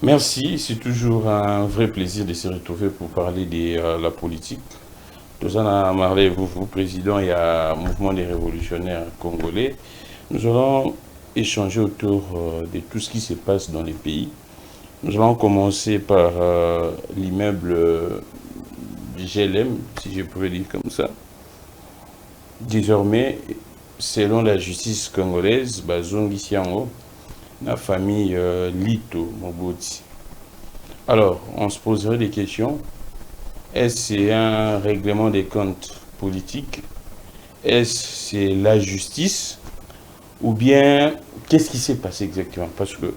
Merci, c'est toujours un vrai plaisir de se retrouver pour parler de la politique. Tozana Marley, vous, président, il y a un mouvement des révolutionnaires congolais. Nous allons échanger autour de tout ce qui se passe dans les pays. Nous allons commencer par l'immeuble GLM, si je pouvais dire comme ça. Désormais, selon la justice congolaise, Bazongi Siango, la famille Lito Moboti. Alors, on se poserait des questions. Est-ce que c'est un règlement des comptes politiques? Est-ce que c'est la justice? Ou bien, qu'est-ce qui s'est passé exactement? Parce que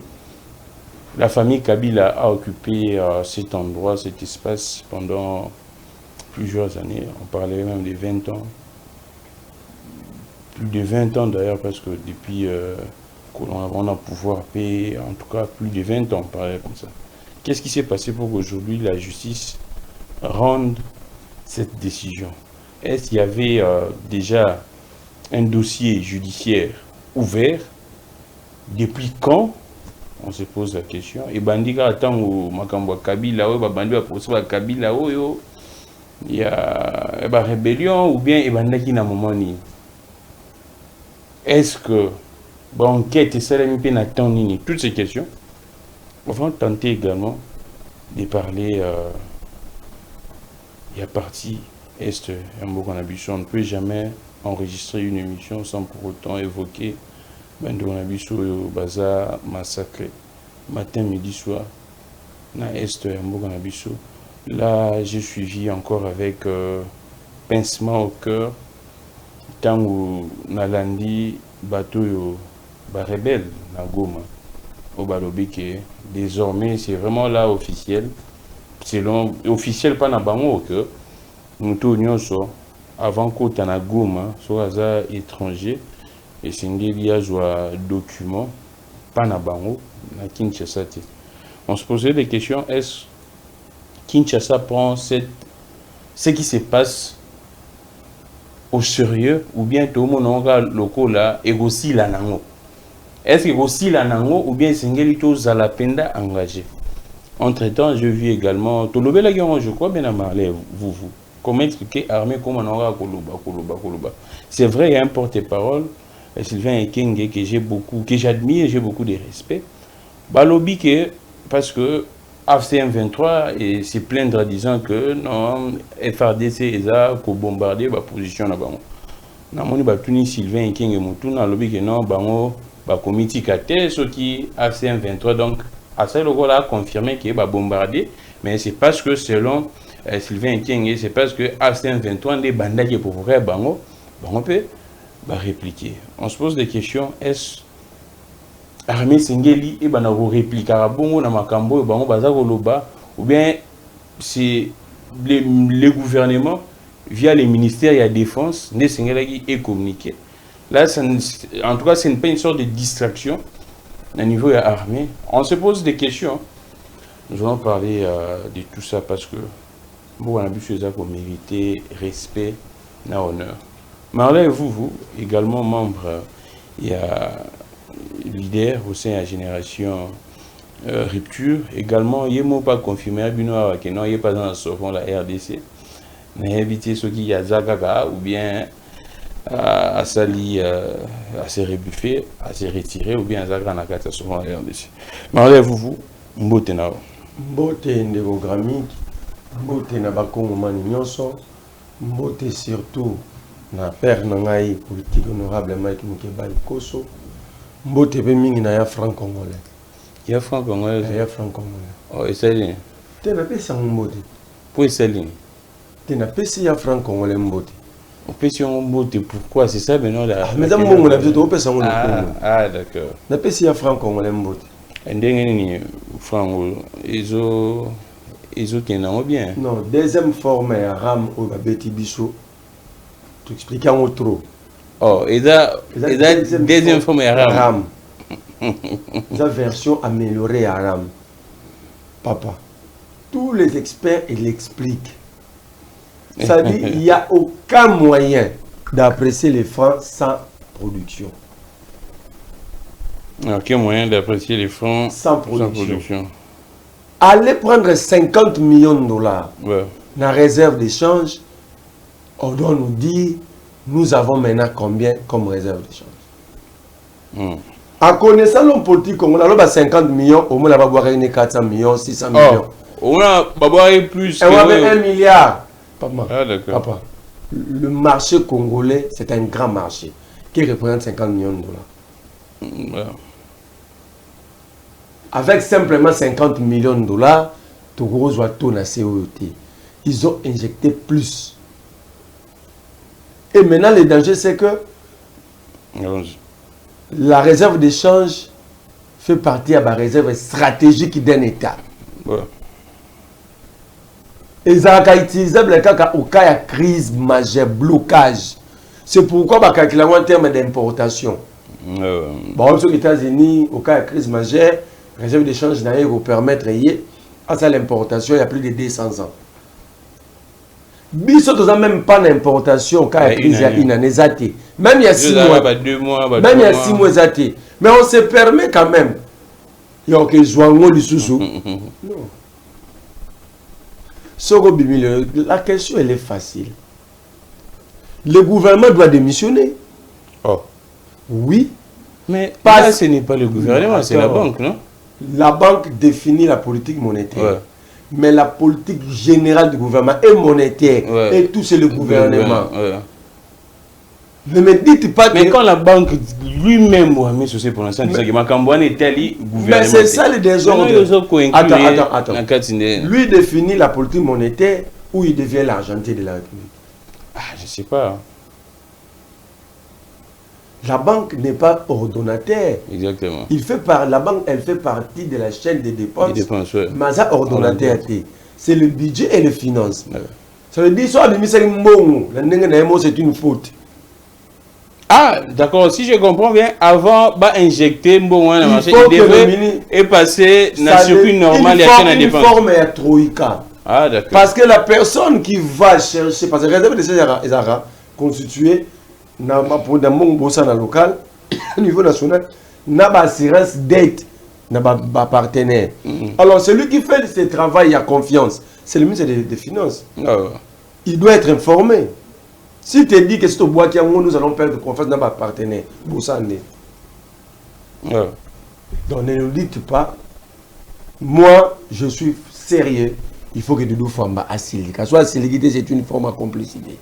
la famille Kabila a occupé cet endroit, cet espace pendant plusieurs années. On parlait même de 20 ans. Plus de 20 ans d'ailleurs, parce que depuis qu'on a pouvoir payer, en tout cas plus de 20 ans, on parlait comme ça. Qu'est-ce qui s'est passé pour qu'aujourd'hui la justice rende cette décision? Est-ce qu'il y avait déjà un dossier judiciaire ouvert? Depuis quand? On se pose la question. Et Bandika attend au Makambo Kabila, Bandika pour Kabila, il y a une rébellion ou bien Bandaki na moment ni. Est-ce que l'enquête est celle qui toutes ces questions? On va tenter également de parler. Il y a partie Est, on ne peut jamais enregistrer une émission sans pour autant évoquer le bazar massacré. Matin, midi, soir, na Est, là, j'ai suivi encore avec pincement au cœur, tant où Nalandi, bateau, rebelle, na Goma, au Balobike. Désormais, c'est vraiment là officiel. Selon officiel, pas na bango que nous tournions avant qu'on ait un Goma, soit étranger, et c'est un document, pas na bango, na Kinshasa. On se posait des questions, est-ce Kinshasa prend ce qui se passe au sérieux, ou bien tout le monde a local là, et aussi la nango? Est-ce que aussi la nango, ou bien c'est un la penda engagé? Entre-temps, j'ai vu également, je crois bien à Marley, vous. Comment expliquer armée comment on aura Koloba. C'est vrai, il y a un porte-parole, Sylvain Ekenge, que j'ai beaucoup, que j'admire, j'ai beaucoup de respect. Balobi que, parce que AFCM 23 et s'est plaindre en disant que non, FRDC est à bombarder la position là-bas. Namoni batuni Sylvain Ekenge Mutuna, lobby que non, bango, comité kate, ce qui AFCM 23, donc, à ça, le rôle a confirmé qu'il va bombarder, mais c'est parce que selon Sylvain Ekenge, c'est parce que AFCM 23 des bandits qui pour vrai bango peut répliquer. On se pose des questions, est-ce armée Sengeli et bango répliquera bongo na makambo bango bazako loba, ou bien c'est le gouvernement via les ministères et la défense ne Sengeli est communiqué. Là, en tout cas, ce n'est pas une sorte de distraction à niveau de l'armée. On se pose des questions. Nous allons parler de tout ça parce que on a vu choses pour mériter respect et honneur. Marley, vous, également membre, il y a leader au sein de la génération Rupture. Également, il n'est pas confirmé à Binoa que non, il n'est pas dans le la RDC. Mais éviter ceux qui y a Zagaga ou bien à s'allier, à se rebuffer, à se retirer ou bien à Zaganakata souvent la RDC. Marley, vous, mbote nao. Mbote ndegogrammique, mbote na bakongo mani nyonso, mbote surtout na père nangai politique honorable Mike Mukeba Koso, mbote pe mingi na ya franc congolais. Ya franc congolais. Ya franc congolais. Oh, et c'est lui. Te na pesa mbote. Pour c'est lui. Te na pesa ya franc congolais mbote. On peut si on mbote, pourquoi c'est ça maintenant là. Mais dans mon la vie, on peut s'en Ah, d'accord. Na pesa ya franc congolais mbote. Ndenge ni franc ils qui n'ont bien. Non, deuxième forme ya ram au babeti biso. Tu expliques en trop. Oh, et ça deuxième forme ya ram. La version améliorée à RAM. Papa, tous les experts ils l'expliquent. Ça dit il n'y a aucun moyen d'apprécier les francs sans production. Aucun moyen d'apprécier les francs sans production. Allez prendre 50 millions de dollars Ouais. dans la réserve d'échange. On doit nous dire, nous avons maintenant combien comme réserve d'échange. En connaissant l'homme politique, on a 50 millions, au moins, on va avoir 400 millions, 600 millions. On a plus. Et on avait 1 milliard. Papa, Ah, d'accord. papa, le marché congolais, c'est un grand marché qui représente 50 millions de dollars. Ouais. Avec simplement 50 millions de dollars, Togo doit tourner à COT. Ils ont injecté plus. Et maintenant, le danger, c'est que la réserve d'échange fait partie de la réserve stratégique d'un État. Ouais. Et ça a utilisable au cas de crise majeure, blocage. C'est pourquoi on va calculer en termes d'importation. Bon, aux États-Unis, au cas de crise majeure, la réserve d'échange n'a pas permettre à ça l'importation il y a plus de 200 ans. Biso n'a même pas d'importation au cas de crise il y a une année. Même il y a 6 mois. Même il y a 6 mois. Mais on se permet quand même. Il y a que Joango Lissousou. Non. La question elle est facile. Le gouvernement doit démissionner. Oh. Oui. Mais là, ce n'est pas le gouvernement, c'est la banque, non? La banque définit la politique monétaire. Ouais. Mais la politique générale du gouvernement est monétaire. Ouais. Et tout c'est le gouvernement. Ouais. Ne me dites pas que... Mais quand la banque lui-même a mis sur ses prononciations, mais c'est ça le désordre. Attends. Lui définit la politique monétaire où il devient l'argentier de la République. Ah, je ne sais pas. La banque n'est pas ordonnateur. Exactement. La banque, elle fait partie de la chaîne des dépenses. Ouais. Mais ça, ordonnateur, c'est le budget et les finances. Ouais. Ça veut dire, soit c'est une faute. Ah, d'accord. Si je comprends bien, avant d'injecter il devait passer dans le circuit normal. Il forme un troïka. Ah, d'accord. Parce que la personne qui va chercher, parce que la réserve de ces Zara constituée pour dans mon bossa local, au niveau national, n'a pas assurance dette, n'a pas partenaire. Alors, celui qui fait ce travail à confiance, c'est le ministre des Finances. Il doit être informé. Si tu dis que c'est au bois qui nous allons perdre confiance dans ma partenaire, bossa né. Donc, ne nous dites pas, moi, je suis sérieux. Il faut que Doudou Famba assile. Car soit assiliquité, c'est une forme de complicité.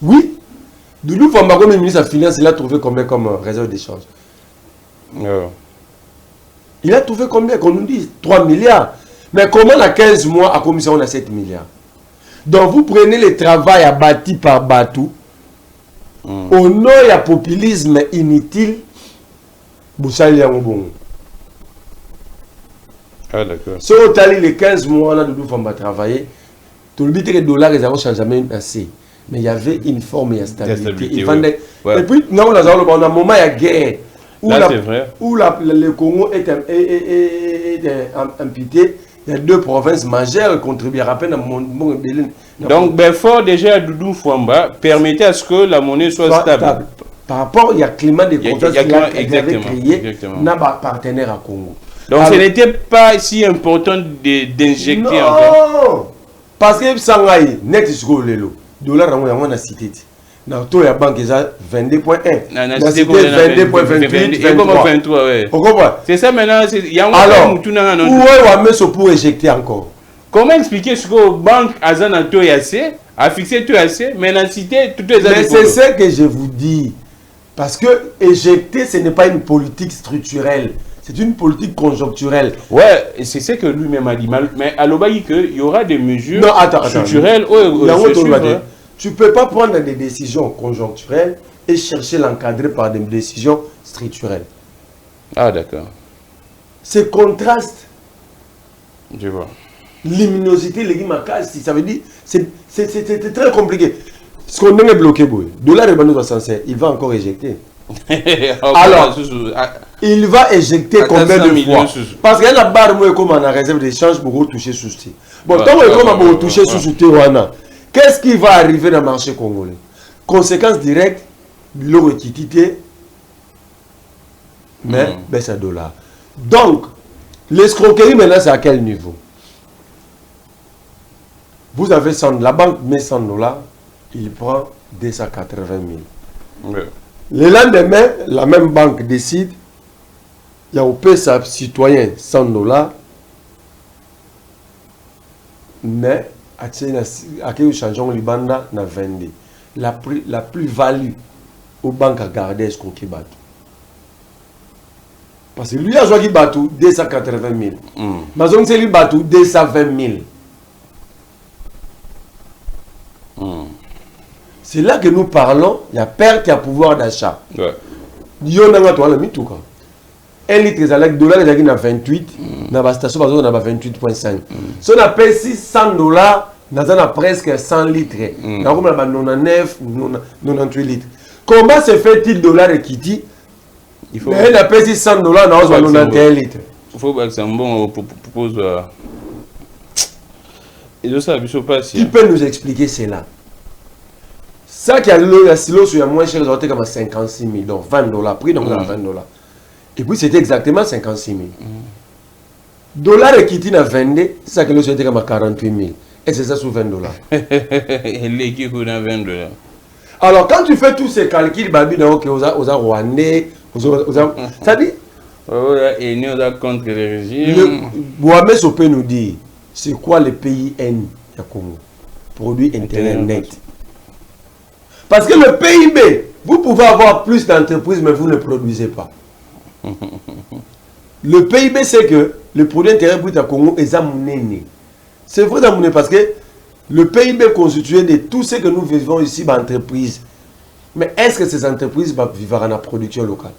Oui. Doudou Famba, comme ministre des Finances, il a trouvé combien comme réserve d'échange? Il a trouvé combien? Qu'on nous dit 3 milliards. Mais comment à 15 mois, à commission, on a 7 milliards? Donc vous prenez le travail abattu par Batou, au nom du populisme inutile, vous savez, ah, d'accord. Si on a les 15 mois, on a Doudou Famba travailler, tout le but que les dollars, ils n'ont jamais assez. Mais il y avait une forme de stabilité. Et puis, nous, on a un moment de guerre où, où le Congo est imputé. Il y a 2 provinces majeures qui contribuent à peine à mon donc, Belfort, déjà, Doudou Famba, permettait à ce que la monnaie soit stable. Par rapport au climat de confiance qu'il avait créé, n'a pas partenaire à Congo. Donc, ce n'était pas si important d'injecter encore. Non! Parce que Sangaï, net sur le dollar, on a cité. Dans toute la banque, ils ont 22.1. Dans la cité 22.28, 23. C'est ça maintenant. Alors, où est-ce pour éjecter encore? Comment expliquer ce que la banque a fixé tout assez, mais dans la cité, tout est... Mais c'est ce que je vous dis. Parce que éjecter, ce n'est pas une politique structurelle. C'est une politique conjoncturelle. Ouais, c'est ce que lui-même a dit. Mais à l'Obaï, il y aura des mesures structurelles. Tu ne peux pas prendre des décisions conjoncturelles et chercher l'encadrer par des décisions structurelles. Ah, d'accord. Ce contraste. Je vois. Luminosité, les guimakas, ça veut dire c'est très compliqué. Ce qu'on est bloqué, dollar et banou il va encore éjecter. Alors, il va éjecter combien de fois? Parce qu'il y a la barre comme en réserve d'échange pour toucher sous ce. Bon, tant qu'on va toucher sous ce qu'est-ce qui va arriver dans le marché congolais? Conséquence directe, l'euro-équité, mais baisse à dollar. Donc, L'escroquerie, maintenant, c'est à quel niveau? Vous avez 100, la banque met 100 $, il prend 280 000. Ouais. Le lendemain, la même banque décide, il y a au PSA citoyen 100 $, mais à quel changeons les bandes na 22. La plus-value aux banques à garder est ce qu'on bat. Parce que lui a joué qui bat 280 000. Mais on sait lui bat 220 000. C'est là que nous parlons, il y a perte, il y a pouvoir d'achat. Ouais. Il y a un litre de dollar, il y a 28, dans la station, il y a 28,5. Si on appelle 600 $, on a presque 100 litres. On a 99, 98 litres. Comment se fait-il dollar et Kitty? Il faut. On appelle 600 $, on a 91 litres. Il faut que c'est un bon propose. Et de ça, il faut pas. Qui peut nous expliquer cela? Ça qui a le silo sur moins cher, ils ont été comme 56 000, donc 20 $, prix donc 20 $. Et puis c'était exactement 56 000. Dollar et Kitty n'a 22, c'est ça que l'autre était comme 48 000. Et c'est ça sous 20 $. L'équipe a 20 $. Alors quand tu fais tous ces calculs, Babi, donc aux Rwandais, ça dit. Et nous on contre le régime. Boamé Sopé nous dit, c'est quoi le PIN du Congo? Produit intérieur net. Parce que le PIB, vous pouvez avoir plus d'entreprises, mais vous ne produisez pas. Le PIB, c'est que le produit intérieur brut à Congo est amené. C'est vrai d'amener parce que le PIB est constitué de tout ce que nous vivons ici dans l'entreprise. Mais est-ce que ces entreprises vont vivre dans la production locale?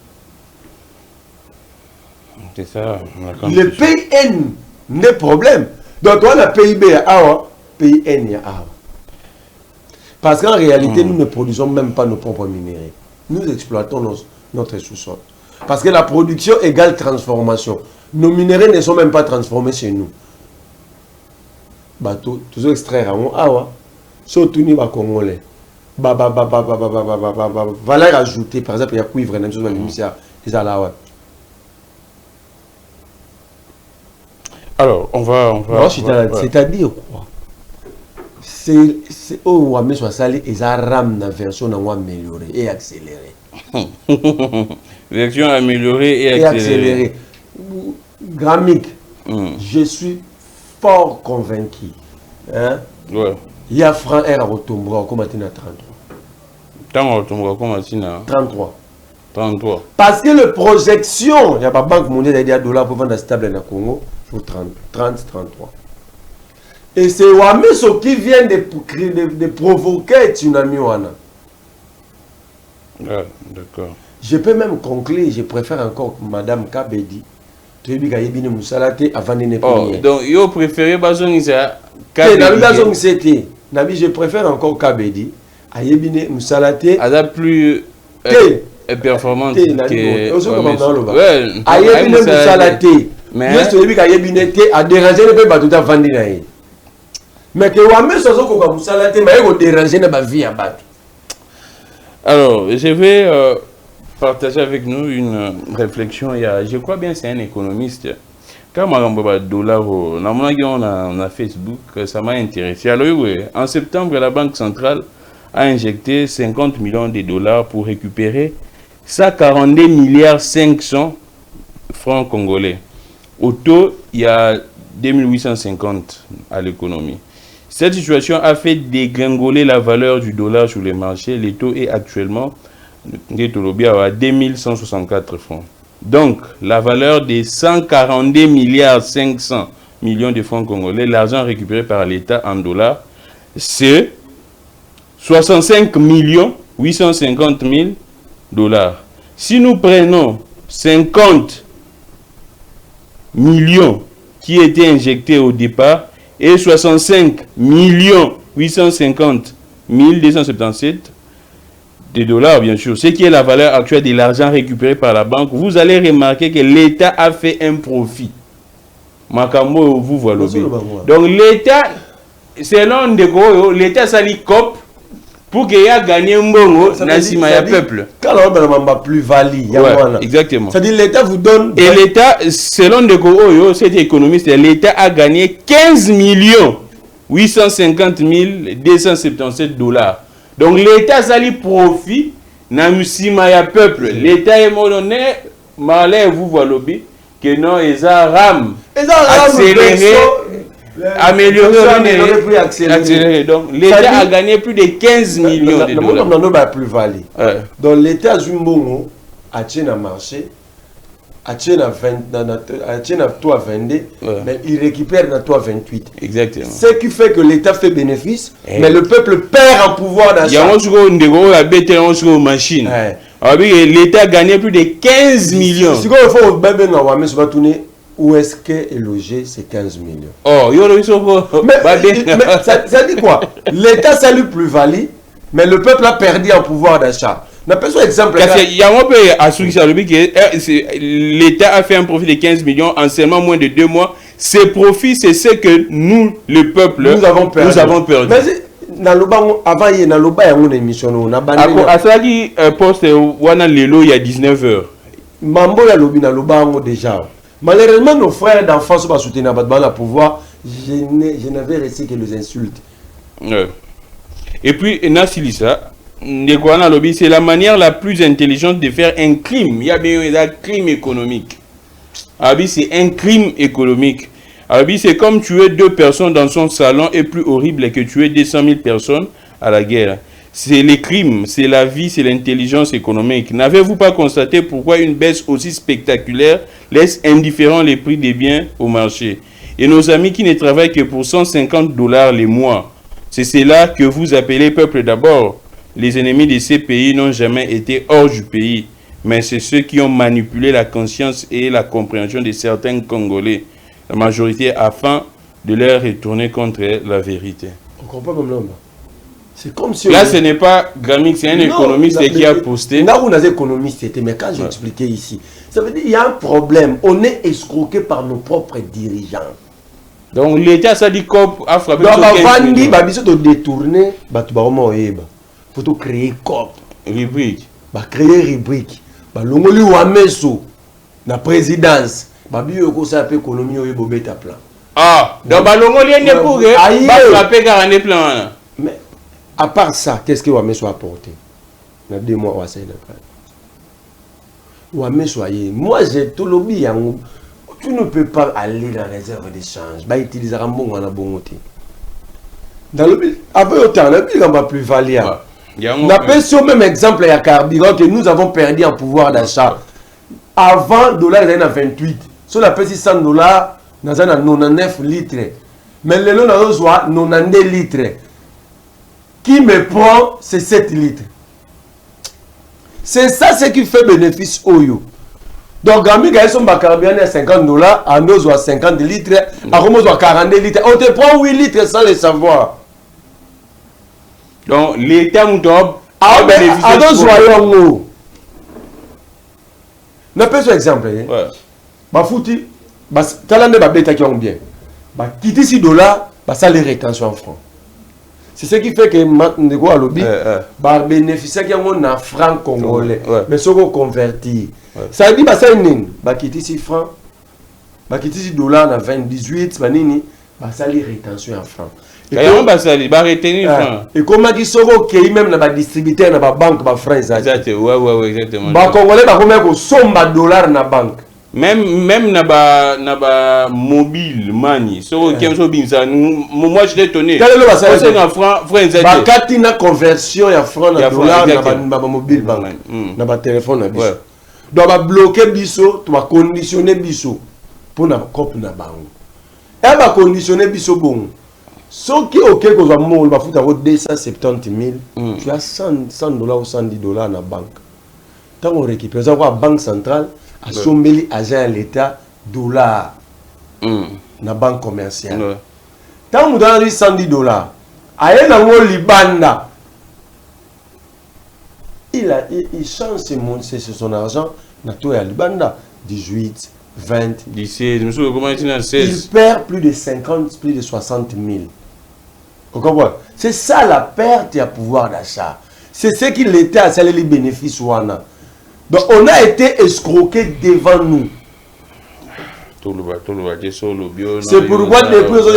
C'est ça. Le PIN n'est problème. Donc, toi, le PIB est à PIN est à. Parce qu'en réalité, nous ne produisons même pas nos propres minéraux. Nous exploitons notre sous-sol. Parce que la production égale transformation. Nos minéraux ne sont même pas transformés chez nous. Bateau, toujours extraire en awa. Surtout ni ba congolais. Valeur ajoutée, par exemple, il y a cuivre, il y a une chose qui alors, on va c'est-à-dire quoi? C'est où on met sur ça les RAM la version améliorée et accélérée. Version améliorée et accélérée. Gramique, je suis fort convaincu. Hein? Ouais. Il y a franc R à Rotombra, comme à 33. Tant à Rotombra, comme à 33. 33. Parce que le projection, il n'y a pas Banque mondiale il y a $, pour vendre stable dans le Congo, pour 30, 33. Et c'est Wameso qui vient de provoquer Tsunami Wana. Ah, d'accord. Je peux même conclure, je préfère encore Madame Kabedi. Tu as dit qu'il y a Moussalate avant de ne pas. Donc, vous préférez Bazonisa Kabedi. Je préfère encore Kabedi. Ayebine Moussalate. Elle a plus performante que. Ouais. Ayebine Moussalate. Mais tu as dit qu'Ayebine a dérangé le peuple tout à vendre. Mais que Wameso Soko Moussalate, mais il a dérangé la vie à battre. Alors, je vais partager avec nous une réflexion. Je crois bien que c'est un économiste. Quand on a dollar, on a Facebook, ça m'a intéressé. Alors, oui, en septembre, la Banque centrale a injecté 50 millions de dollars pour récupérer 142 milliards 500 francs congolais. Au taux, il y a 2850 à l'économie. Cette situation a fait dégringoler la valeur du dollar sur les marchés. Le taux est actuellement à 2164 francs. Donc, la valeur des 142 milliards 500 millions de francs congolais, l'argent récupéré par l'État en dollars, c'est 65 850 000 dollars. Si nous prenons 50 millions qui étaient injectés au départ, et 65 850 277 de dollars, bien sûr, ce qui est la valeur actuelle de l'argent récupéré par la banque, vous allez remarquer que l'État a fait un profit. Makambo, vous voilà. Donc l'État, selon Ndeko, l'État s'allie COP pour qu'il y ait gagné un bon Nassima ya peuple. Quand on a plus-value, exactement. C'est-à-dire l'État vous donne... Et l'État, selon de Oyo, cet économiste, l'État a gagné 15 850 277 $. Donc l'État ça lui profit Nassima ya peuple. L'État est donné, malais vous voyez lobby que non, ils ont ram accéléré. Améliorer puis accélérer. Donc l'État a gagné plus de 15 millions de dollars. On a plus-value. Donc l'État Zumbongo a tenu un marché, a tenu à toi 22, mais il récupère à toi 28. Exactement. Ce qui fait que l'État fait bénéfice, mais le peuple perd en pouvoir d'achat. Il y a une machine. L'État a gagné plus de 15 millions. Si il faut que où est-ce qu'est logé ces 15 millions? Oh, mais ça dit quoi? L'État salue plus-value, mais le peuple a perdu en pouvoir d'achat. On appelle ça exemple. Il y a un peu à l'État a fait un profit de 15 millions en seulement moins de 2 mois. Ces profits, c'est ce que nous, le peuple, nous avons perdu. Mais avant, il y a une émission. À ça qui poste Wana Lelo il y a 19h. Mambo ya lobi na lobango déjà. Malheureusement, nos frères d'enfants sont pas soutenus dans le pouvoir. Je n'avais resté que les insultes. Et puis, Nassilissa, c'est la manière la plus intelligente de faire un crime. Il y a bien un crime économique. C'est un crime économique. C'est comme tuer 2 personnes dans son salon est plus horrible que tuer 200 000 personnes à la guerre. C'est les crimes, c'est la vie, c'est l'intelligence économique. N'avez-vous pas constaté pourquoi une baisse aussi spectaculaire laisse indifférents les prix des biens au marché? Et nos amis qui ne travaillent que pour 150 $ les mois, c'est cela que vous appelez peuple d'abord. Les ennemis de ces pays n'ont jamais été hors du pays, mais c'est ceux qui ont manipulé la conscience et la compréhension de certains Congolais, la majorité afin de leur retourner contre la vérité. On comprend comme l'homme. C'est comme si là, ce n'est pas Gramix, c'est un économiste qui a posté. Là où on a des économistes, mais quand j'ai expliqué ici, ça veut dire qu'il y a un problème. On est escroqué par nos propres dirigeants. Donc l'État, ça dit COP a frappé. Donc, avant de détourner, il faut créer COP. Rubrique. Créer rubrique. L'ongoli ou ameso, la présidence, économie ou bobeta plan. Ah, donc l'ongoli est pour frapper 40 plans. Mais à part ça, qu'est-ce que Ouameso a apporté? Il y a 2 mois, Ouameso, moi j'ai tout le bien. Tu ne peux pas aller dans la réserve d'échange. Bah, utiliser un bon à bon dans le but, après autant, le but va plus valable. On appelle sur même exemple, il y a carburant que nous avons perdu en pouvoir d'achat. Avant, dollar est à 28. Sur la paix 600 $, nous avons 99 litres. Mais le lot, nous avons 92 litres. Qui me prend, c'est 7 litres. C'est ça ce qui fait bénéfice au yo. Donc, Gami gagne son carburant à 50 $, à nous à 50 litres, à Romos à 42 litres. On te prend 8 litres sans le savoir. Donc, l'État a bénéficié. À nos soyons. On appelle ce exemple. Fouti, talande ba bêta qui ont bien. Quitter 6 $, ça les rétention en francs. C'est ce qui fait que maintenant, à l'objet, bénéficier qui ont un franc congolais. Mais ce qu'on convertit. Ça veut dire que ça est quitter 6 francs, quitter 6 $, à 28, ça les rétention en francs. Et comment ils sont même dans les distributeurs, dans la banque, dans la France. Exactement. Les Congolais, ils sont $, dans la banque. Même na ba mobile money so qui so bimsa moi je l'ai donné c'est en franc ba katina conversion ya franc na dollar na ba mobile bank na ba téléphone na biso donc ba bloquer biso to ba conditionner biso pour na cop na bango et ba conditionner biso bon so qui OK ko za mo ba futa ko 270 000 tu as 100 $, ou 110 $ na banque tant on récupère ça quoi banque centrale à sombeli agent l'État dollar na banque commerciale. Tant vous donnez 110 $, aïe na mo libanda. Il change son argent na to ya libanda 18, 20, 17, monsieur comment il 16. Il perd plus de 50, plus de 60 000. Vous comprenez? C'est ça la perte de pouvoir d'achat. C'est ce qui l'État a salé les bénéfices. Donc on a été escroqué devant nous. C'est pourquoi depuis les autres,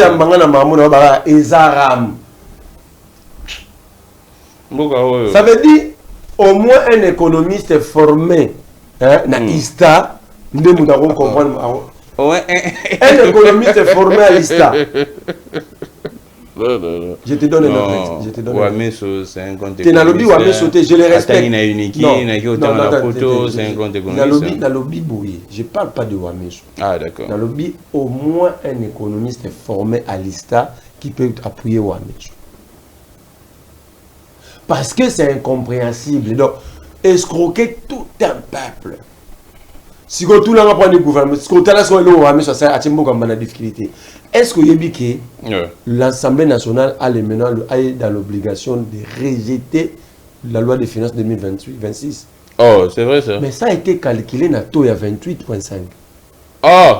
ça veut dire au moins un économiste formé na ISTA, nous devons comprendre. Un économiste formé à l'ISTA. Non. Je te donne un autre. Je te donne Wameso, c'est un compte économiste. Je le respecte. Je ne parle pas de Wameso. Ah, d'accord. Dans le lobby, au moins un économiste formé à l'ISTA qui peut appuyer Wameso. Parce que c'est incompréhensible. Donc, escroquer tout un peuple. Si tout le monde prend le gouvernement, si tout le monde a difficulté. Est-ce que l'Assemblée nationale a maintenant dans l'obligation de rejeter la loi des finances 2028-26? Oh, c'est vrai ça. Mais ça a été calculé dans le taux à 28,5. Oh,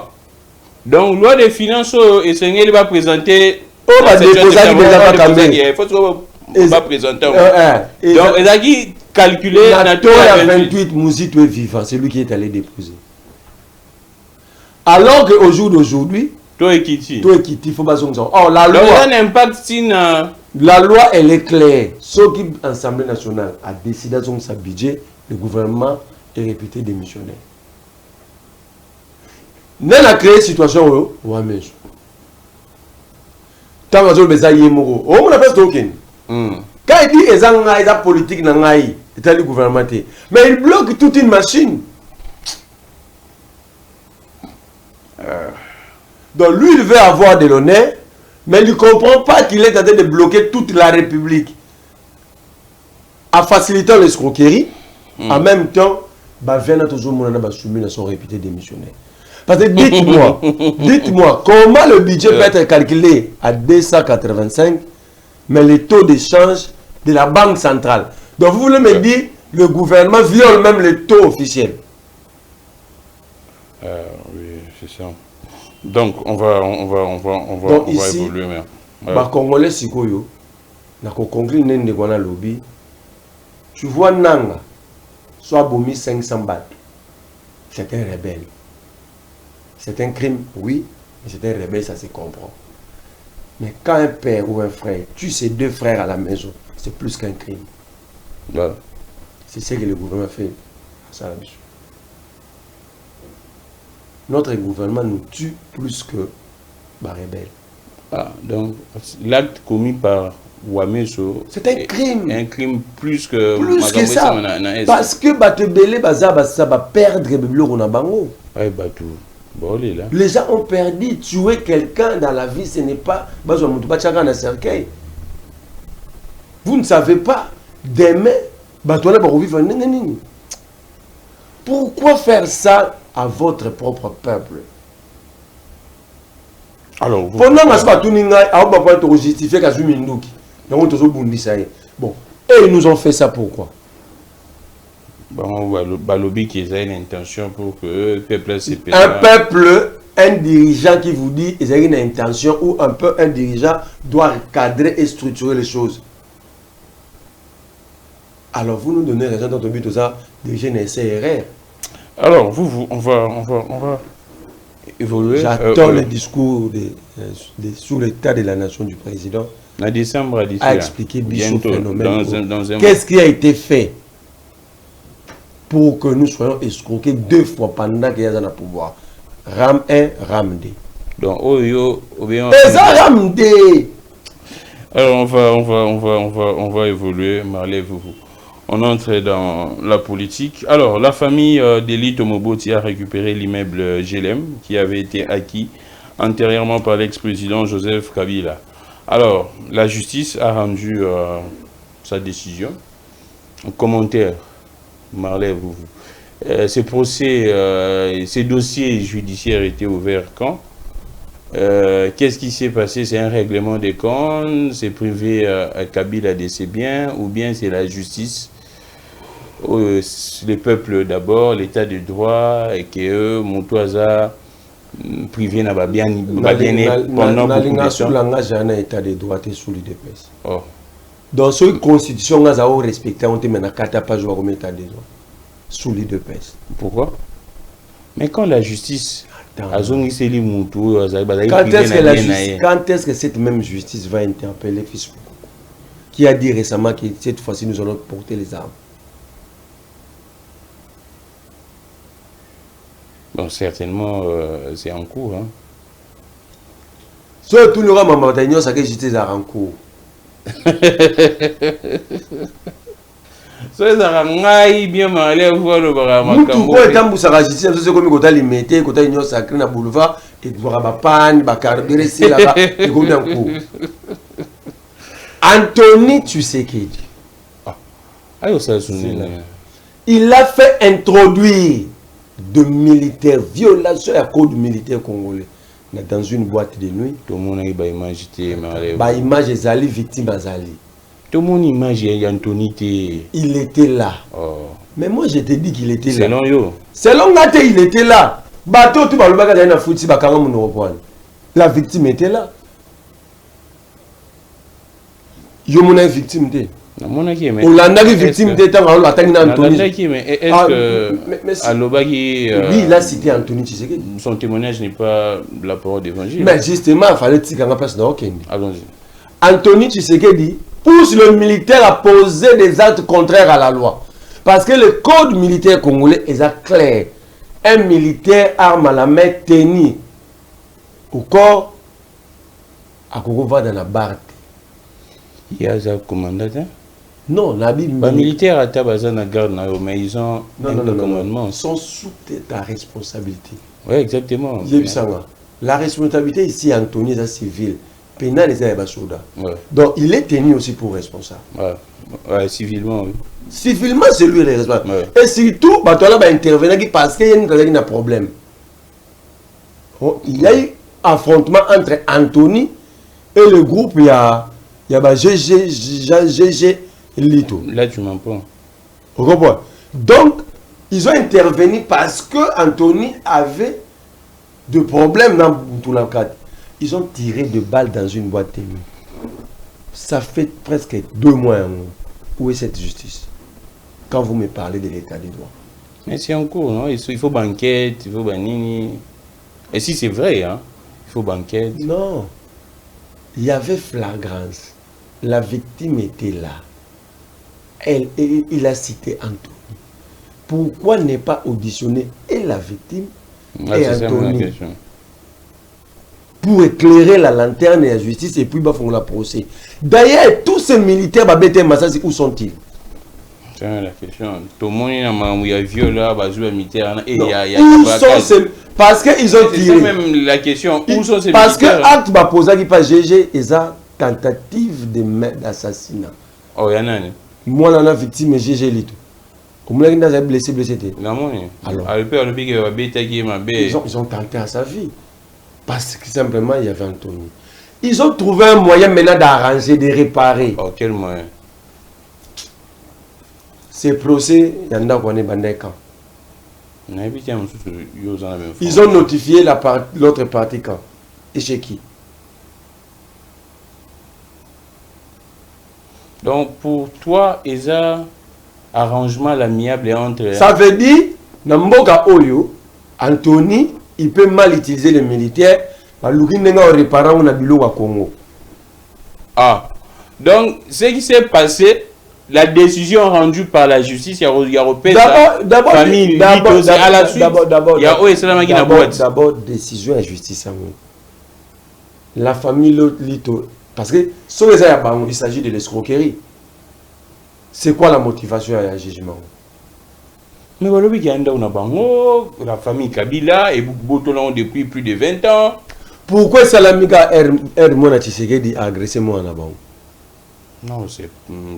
donc loi des finances, et Seigneur va présenter. Oh, bah, déposer il faut que va présenter. Donc, il a dit calculer dans le taux à 28, Mouzito est vivant, c'est lui qui est allé déposer. Alors qu'au jour d'aujourd'hui, tout est quitté, il faut pas s'en sortir. Oh, la loi, la loi, elle est claire. Ce qui l'Assemblée nationale a décidé de son budget, le gouvernement est réputé démissionnaire. Nous avons créé une situation où on a mis. Tant que vous avez moro, on a fait token. Quand il dit qu'ils ont une politique dans le gouvernement, mais il bloque toute une machine. Donc lui, il veut avoir de l'honneur, mais il ne comprend pas qu'il est en train de bloquer toute la République. En facilitant l'escroquerie, en même temps, Bavena toujours soumis à son réputé démissionnaire. Parce que dites-moi, comment le budget peut être calculé à 285, mais le taux d'échange de la Banque centrale. Donc vous voulez me dire, le gouvernement viole même le taux officiel. Oui, c'est ça. Donc on va ici, évoluer. Les Congolais, Sikoyo, lobby. Tu vois Nanga, soit Bomi 500 bahts. C'est un rebelle. C'est un crime, oui, mais c'est un rebelle, ça se comprend. Mais quand un père ou un frère tue ses deux frères à la maison, c'est plus qu'un crime. Voilà. C'est ce que le gouvernement fait. Ça, la mission. Notre gouvernement nous tue plus que les rebelles. Ah, donc l'acte commis par Wameso, c'est un crime. Un crime plus que ça. Parce que Batebele ça va perdre le bleu na bango. Les gens ont perdu. Tuer quelqu'un dans la vie, ce n'est pas cercueil. Vous ne savez pas. Demain, pourquoi faire ça à votre propre peuple? Alors, pendant que justifier bon, et ils nous ont fait ça pourquoi? Balobi qui a une intention pour que le peuple se paie. Un peuple, un dirigeant qui vous dit qu'il a une intention ou un dirigeant doit cadrer et structurer les choses. Alors vous nous donnez raison dans ton but, ça, diriger une CRR. Alors, on va évoluer. J'attends le discours sur l'état de la nation du président. En décembre, à expliquer bientôt, qu'est-ce qui a été fait pour que nous soyons escroqués 2 fois pendant qu'il y a un pouvoir. RAM 1, RAM 2. Donc, RAM 2. Alors, on va évoluer. Marley, on entre dans la politique. Alors, la famille d'Eli Tomoboti a récupéré l'immeuble GLM qui avait été acquis antérieurement par l'ex-président Joseph Kabila. Alors, la justice a rendu sa décision. Un commentaire, Marley, ces dossiers judiciaires étaient ouverts quand? Qu'est-ce qui s'est passé? C'est un règlement des comptes? C'est privé à Kabila de ses biens? Ou bien c'est la justice? Les peuples d'abord, l'état de droit, et que Moutouaza privé na ba bien pendant la population na état de droit sous l'UDPS. Oh. Dans cette constitution nga za respecter on te mena 4 pages wa état de droit sous l'UDPS. Pourquoi? Mais quand la justice quand est-ce que cette même justice va interpeller Fils qui a dit récemment que cette fois-ci nous allons porter les armes? Bon, certainement, c'est en cours. Hein. Surtout le roi Mamadagnon, ça que justice en cours. Ça bien malé voir le barama. Tout quoi est en ça justice, c'est comme quand il mettait, quand il y sacré na boulevard et voir ba panne, ba carburé c'est là-bas et comme en cours. Anthony Tshisekedi. Il a fait introduire de militaires, violation à code militaire congolais dans une boîte de nuit. Tout le monde a une image. Image Zali, victime Zali. Tout le monde image Anthony. Il était là. Oh. Mais moi je te dis qu'il était là. Selon yo. Selon Gate, il était là. Bateau tout le bagage dans fouti bakanga mon reprendre. La victime était là. Yo mon victime était. Olanda qui victime d'état dans Anthony. Est-ce que Alobaki oui, il a cité Anthony Tshisekedi. Son témoignage n'est pas la parole d'évangile. Mais justement, il fallait dire qu'on place dans aucun. Allons-y. Anthony Tshisekedi pousse le militaire à poser des actes contraires à la loi. Parce que le code militaire congolais est clair. Un militaire arme à la main tenue au corps à Congo va dans la barre. Il y a un commandant. Non, la Bible. Les militaires à Tabazana garde, mais ils ont un commandement. Ils sont sous ta responsabilité. Oui, exactement. La responsabilité ici, Anthony, est civil. Pénal, est à Basoda. Donc, il est tenu aussi pour responsable. Ouais, civilement, oui. Civilement, c'est lui le responsable. Et surtout, bah, toi là, va intervenir parce qu'il y a un problème. Il y a eu un affrontement entre Anthony et le groupe, il y a GG Lito. Là, tu m'en prends. Donc, ils ont intervenu parce que Anthony avait des problèmes dans tout le cadre. Ils ont tiré des balles dans une boîte de nuit. Ça fait presque 2 mois. Où est cette justice? Quand vous me parlez de l'état des droits. Mais c'est en cours, non? Il faut banquette, il faut banini. Et si c'est vrai, hein? Il faut banquette. Non. Il y avait flagrance. La victime était là. Il a cité Anthony. Pourquoi ne pas auditionner et la victime et Anthony pour éclairer la lanterne et la justice et puis bah font la procès. D'ailleurs, tous ces militaires où sont-ils? C'est la question. Tout le monde il y a viol là, militaire et où sont ces... Parce qu'ils ont tiré. C'est même la question. Où sont ces parce militaires? Parce que acte posé qui pas GG et ça tentative d'assassinat. Oh, il y en a. Moi, on a victime GG Lito. Comme là, il a blessé. Alors, ils ont tenté à sa vie. Parce que simplement, il y avait Anthony. Ils ont trouvé un moyen maintenant d'arranger, de réparer. Oh, quel moyen? Ces procès, il y en a qui ont bandé quand. Ils ont notifié l'autre partie quand. Et chez qui? Donc, pour toi, il y a un arrangement l'amiable entre... Ça veut dire, dans Mboka Oyo, Anthony, il peut mal utiliser les militaires. Ah. Donc, ce qui s'est passé, la décision rendue par la justice, il y a d'abord, décision et justice. La famille Lito, parce que il s'agit de l'escroquerie. C'est quoi la motivation à un jugement? Mais voilà, la famille Kabila et Boutolon depuis plus de 20 ans. Pourquoi Salamika Hermona Tshisekedi a agressé moi en avant? Non, c'est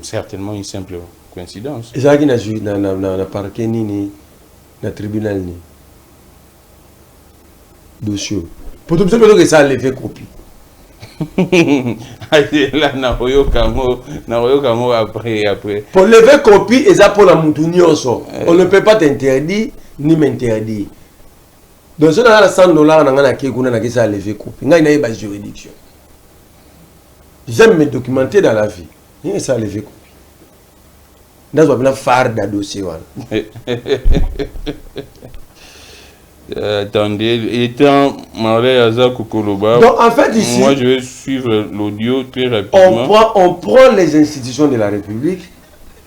certainement une simple coïncidence. Et ça qui n'a joué dans le parquet ni dans le tribunal ni dossier. Pour tout ça, que ça a levé copie. Là, après. Pour lever copie, et ça pour la moutouni aussi. On ne peut pas t'interdire ni m'interdire. Donc si on a 100 dollars, on a un levé coupe. Il y a une juridiction. J'aime me documenter dans la vie. Il y a un levé coupe. Dans un phare de dossier. Attendez, étant Marley Azak Kokoloba, donc en fait ici, moi je vais suivre l'audio très rapidement. On prend les institutions de la République,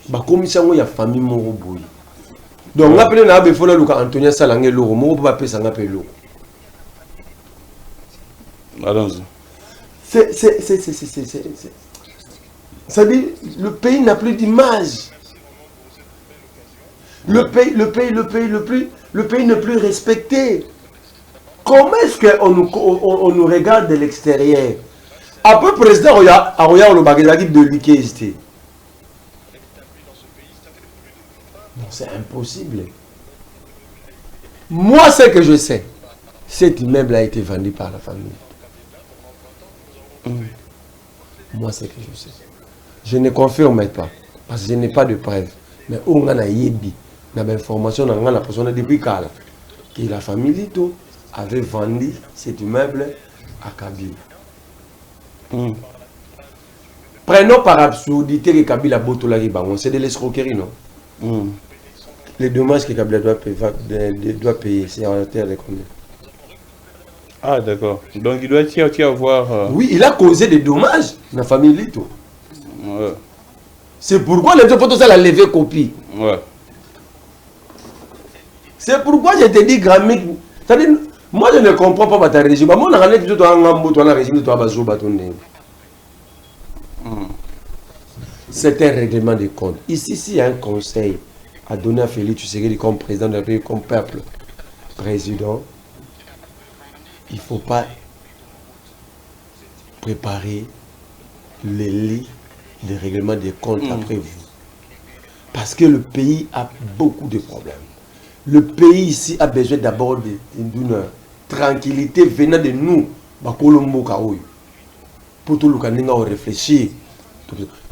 bah comme ça il y a famille Moroboui. Donc on appelle na befola luka Antonia Salangé Loro, Morobo va payer ça ngape Loro. Allons-y. Ça dit le pays n'a plus d'image. Le pays n'est plus respecté. Comment est-ce qu'on nous regarde de l'extérieur? Après, le président a le bagage de l'IKST. C'est impossible. Moi, ce que je sais, cet immeuble a été vendu par la famille. Moi, c'est que je sais. Je ne confirme pas, parce que je n'ai pas de preuves. Mais on a yebi. Dans l'information, on a la personne depuis Kala. Que la famille Lito avait vendu cet immeuble à Kabila. Prenons par absurdité que Kabila Botola Ribangon. C'est de l'escroquerie, non? Les dommages que Kabila doit payer, c'est en terre de combien? Ah, d'accord. Donc il doit y avoir. Oui, il a causé des dommages dans la famille Lito. Ouais. C'est pourquoi les photos, ça l'a levé copie. Ouais. C'est pourquoi je te dis, Gramic, moi je ne comprends pas ta régime. Moi, je ne comprends pas régime. C'est un règlement de compte. Ici, s'il y a un conseil à donner à Félix Tshisekedi comme président de la République, comme peuple président, il ne faut pas préparer les lits de règlement des comptes après vous. Parce que le pays a beaucoup de problèmes. Le pays ici a besoin d'abord d'une tranquillité venant de nous. Pour tout le monde réfléchir.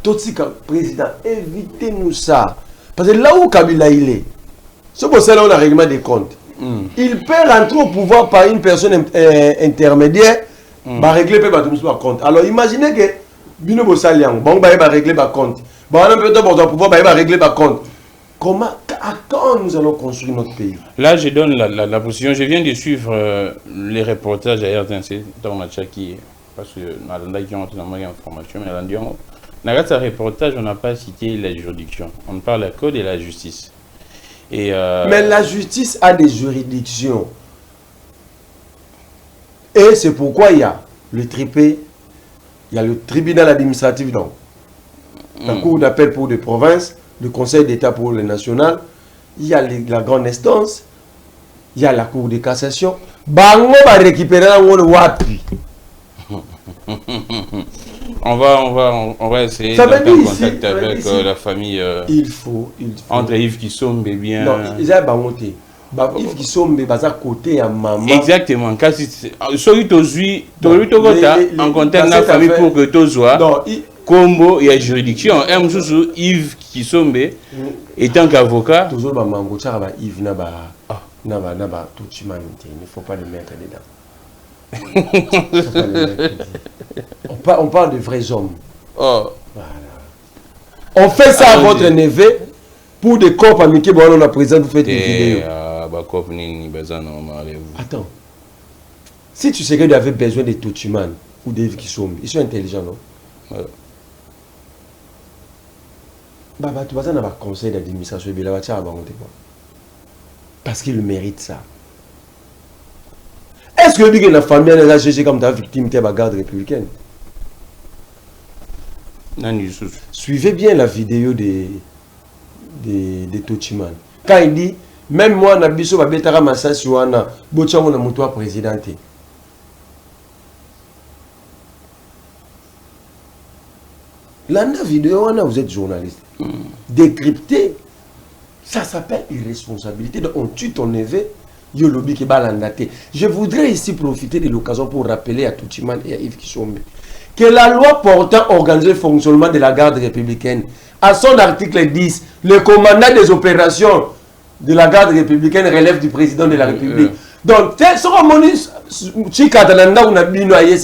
Tout le président, évitez-nous ça. Parce que là où Kabila il est, c'est pour ça qu'on a un règlement des comptes. Il peut rentrer au pouvoir par une personne intermédiaire, va régler le compte. Alors imaginez que Bino Bossalian, bon, va régler le compte. Bon, on a peut-être pouvoir régler le compte. Comment, à quand nous allons construire notre pays? Là, je donne la position. Je viens de suivre les reportages à RTNC dans Machaki, parce que nous avons des informations, mais dans ce reportage, on n'a pas cité la juridiction. On parle de code et la justice. Et mais la justice a des juridictions. Et c'est pourquoi il y a le tripé, il y a le tribunal administratif, donc, la cour d'appel pour des provinces, le conseil d'État pour les nationales, il y a la grande instance, il y a la cour de cassation. Bango va récupérer le wapi. On va essayer d'entrer en contact avec la famille. Il faut. Entre Yves Kissombe et bien. Non, ils ont bangoté. Yves Kissombe est à côté à maman. Exactement. Quand celui qui en contact la famille pour que tu sois. Combo, il y a juridiction. Yves Kissombe, étant qu'avocat. Toujours Yves Naba, il ne faut pas le mettre dedans. On parle de vrais hommes. Oh. Voilà. On fait ça à votre neveu pour des corps amiqués. Bon, on a présent, vous faites des vidéos. Attends. Si tu sais que tu avais besoin de Toutiman ou des qui sont, ils sont intelligents, non? Ouais. Bah, tu vas avoir un conseil d'administration. Parce qu'il mérite ça. Est-ce que la famille a cherché comme ta victime de la garde républicaine? Non, suivez bien la vidéo de Tochiman. Quand il dit, même moi, je suis un peu de massage sur un président. La vidéo, vous êtes journaliste. Décrypter, ça s'appelle irresponsabilité. Donc, on tue ton neveu. Je voudrais ici profiter de l'occasion pour rappeler à Toutiman et à Yves Kissombe que la loi portant organisé le fonctionnement de la garde républicaine, à son article 10, le commandant des opérations de la garde républicaine relève du président de la République. Donc, c'est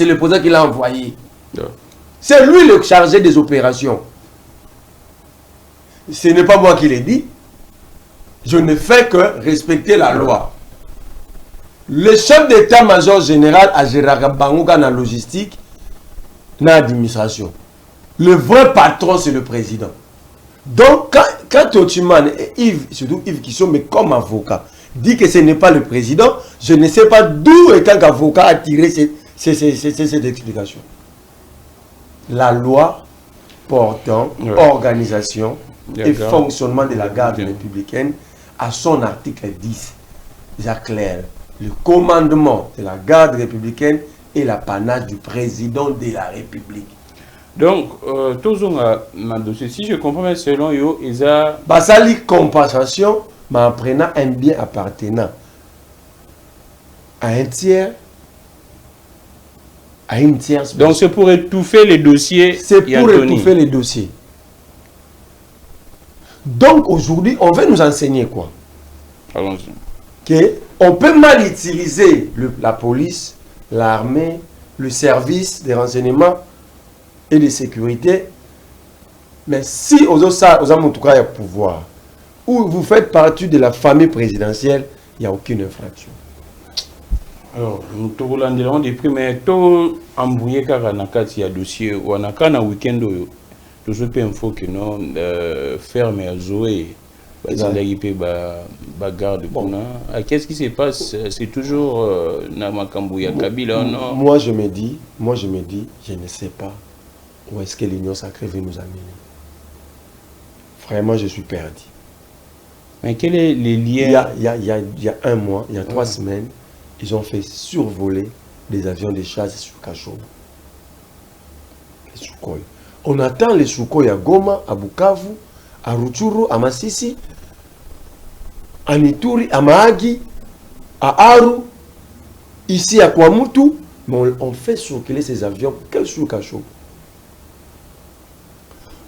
le président qui l'a envoyé. C'est lui le chargé des opérations. Ce n'est pas moi qui l'ai dit. Je ne fais que respecter la loi. Le chef d'état-major général a géré Bangouka dans la logistique, dans l'administration. Le vrai patron, c'est le président. Donc, quand Otuman et Yves, surtout Yves qui sont mais comme avocat, dit que ce n'est pas le président, je ne sais pas d'où, étant qu'avocat, a tiré cette explication. La loi portant organisation et fonctionnement de la garde républicaine, à son article 10, déjà clair, le commandement de la garde républicaine est l'apanage du président de la République. Donc, si je comprends bien, selon yo, ils ont... Basali compensation, mais en prenant un bien appartenant à un tiers, à une tierce. Donc, c'est pour étouffer les dossiers. C'est pour étouffer les dossiers. Donc, aujourd'hui, on veut nous enseigner quoi? Allons-y. On peut mal utiliser la police, l'armée, le service des renseignements et de sécurité, mais si vous avez en tout cas un pouvoir, ou vous faites partie de la famille présidentielle, il n'y a aucune infraction. Alors, nous avons des prix, mais tout embrouillé car on a un dossier, ou on a un week-end, toujours peu info que non, ferme à Zoé, garde. Qu'est-ce qui se passe? C'est toujours Namakambouya Kabila, non? Moi je me dis, je ne sais pas où est-ce que l'Union sacrée veut nous amener. Vraiment, je suis perdu. Mais quel est les liens? Il y a un mois, il y a 3 semaines, ils ont fait survoler des avions de chasse sur Kachoma. Les Sukhoi. On attend les Sukhoi à Goma, à Bukavu, à Rutshuru, à Masisi, à Ituri, à Mahagi, à Aru, ici à Kwamutu, mais on fait circuler ces avions que sur Kachoma.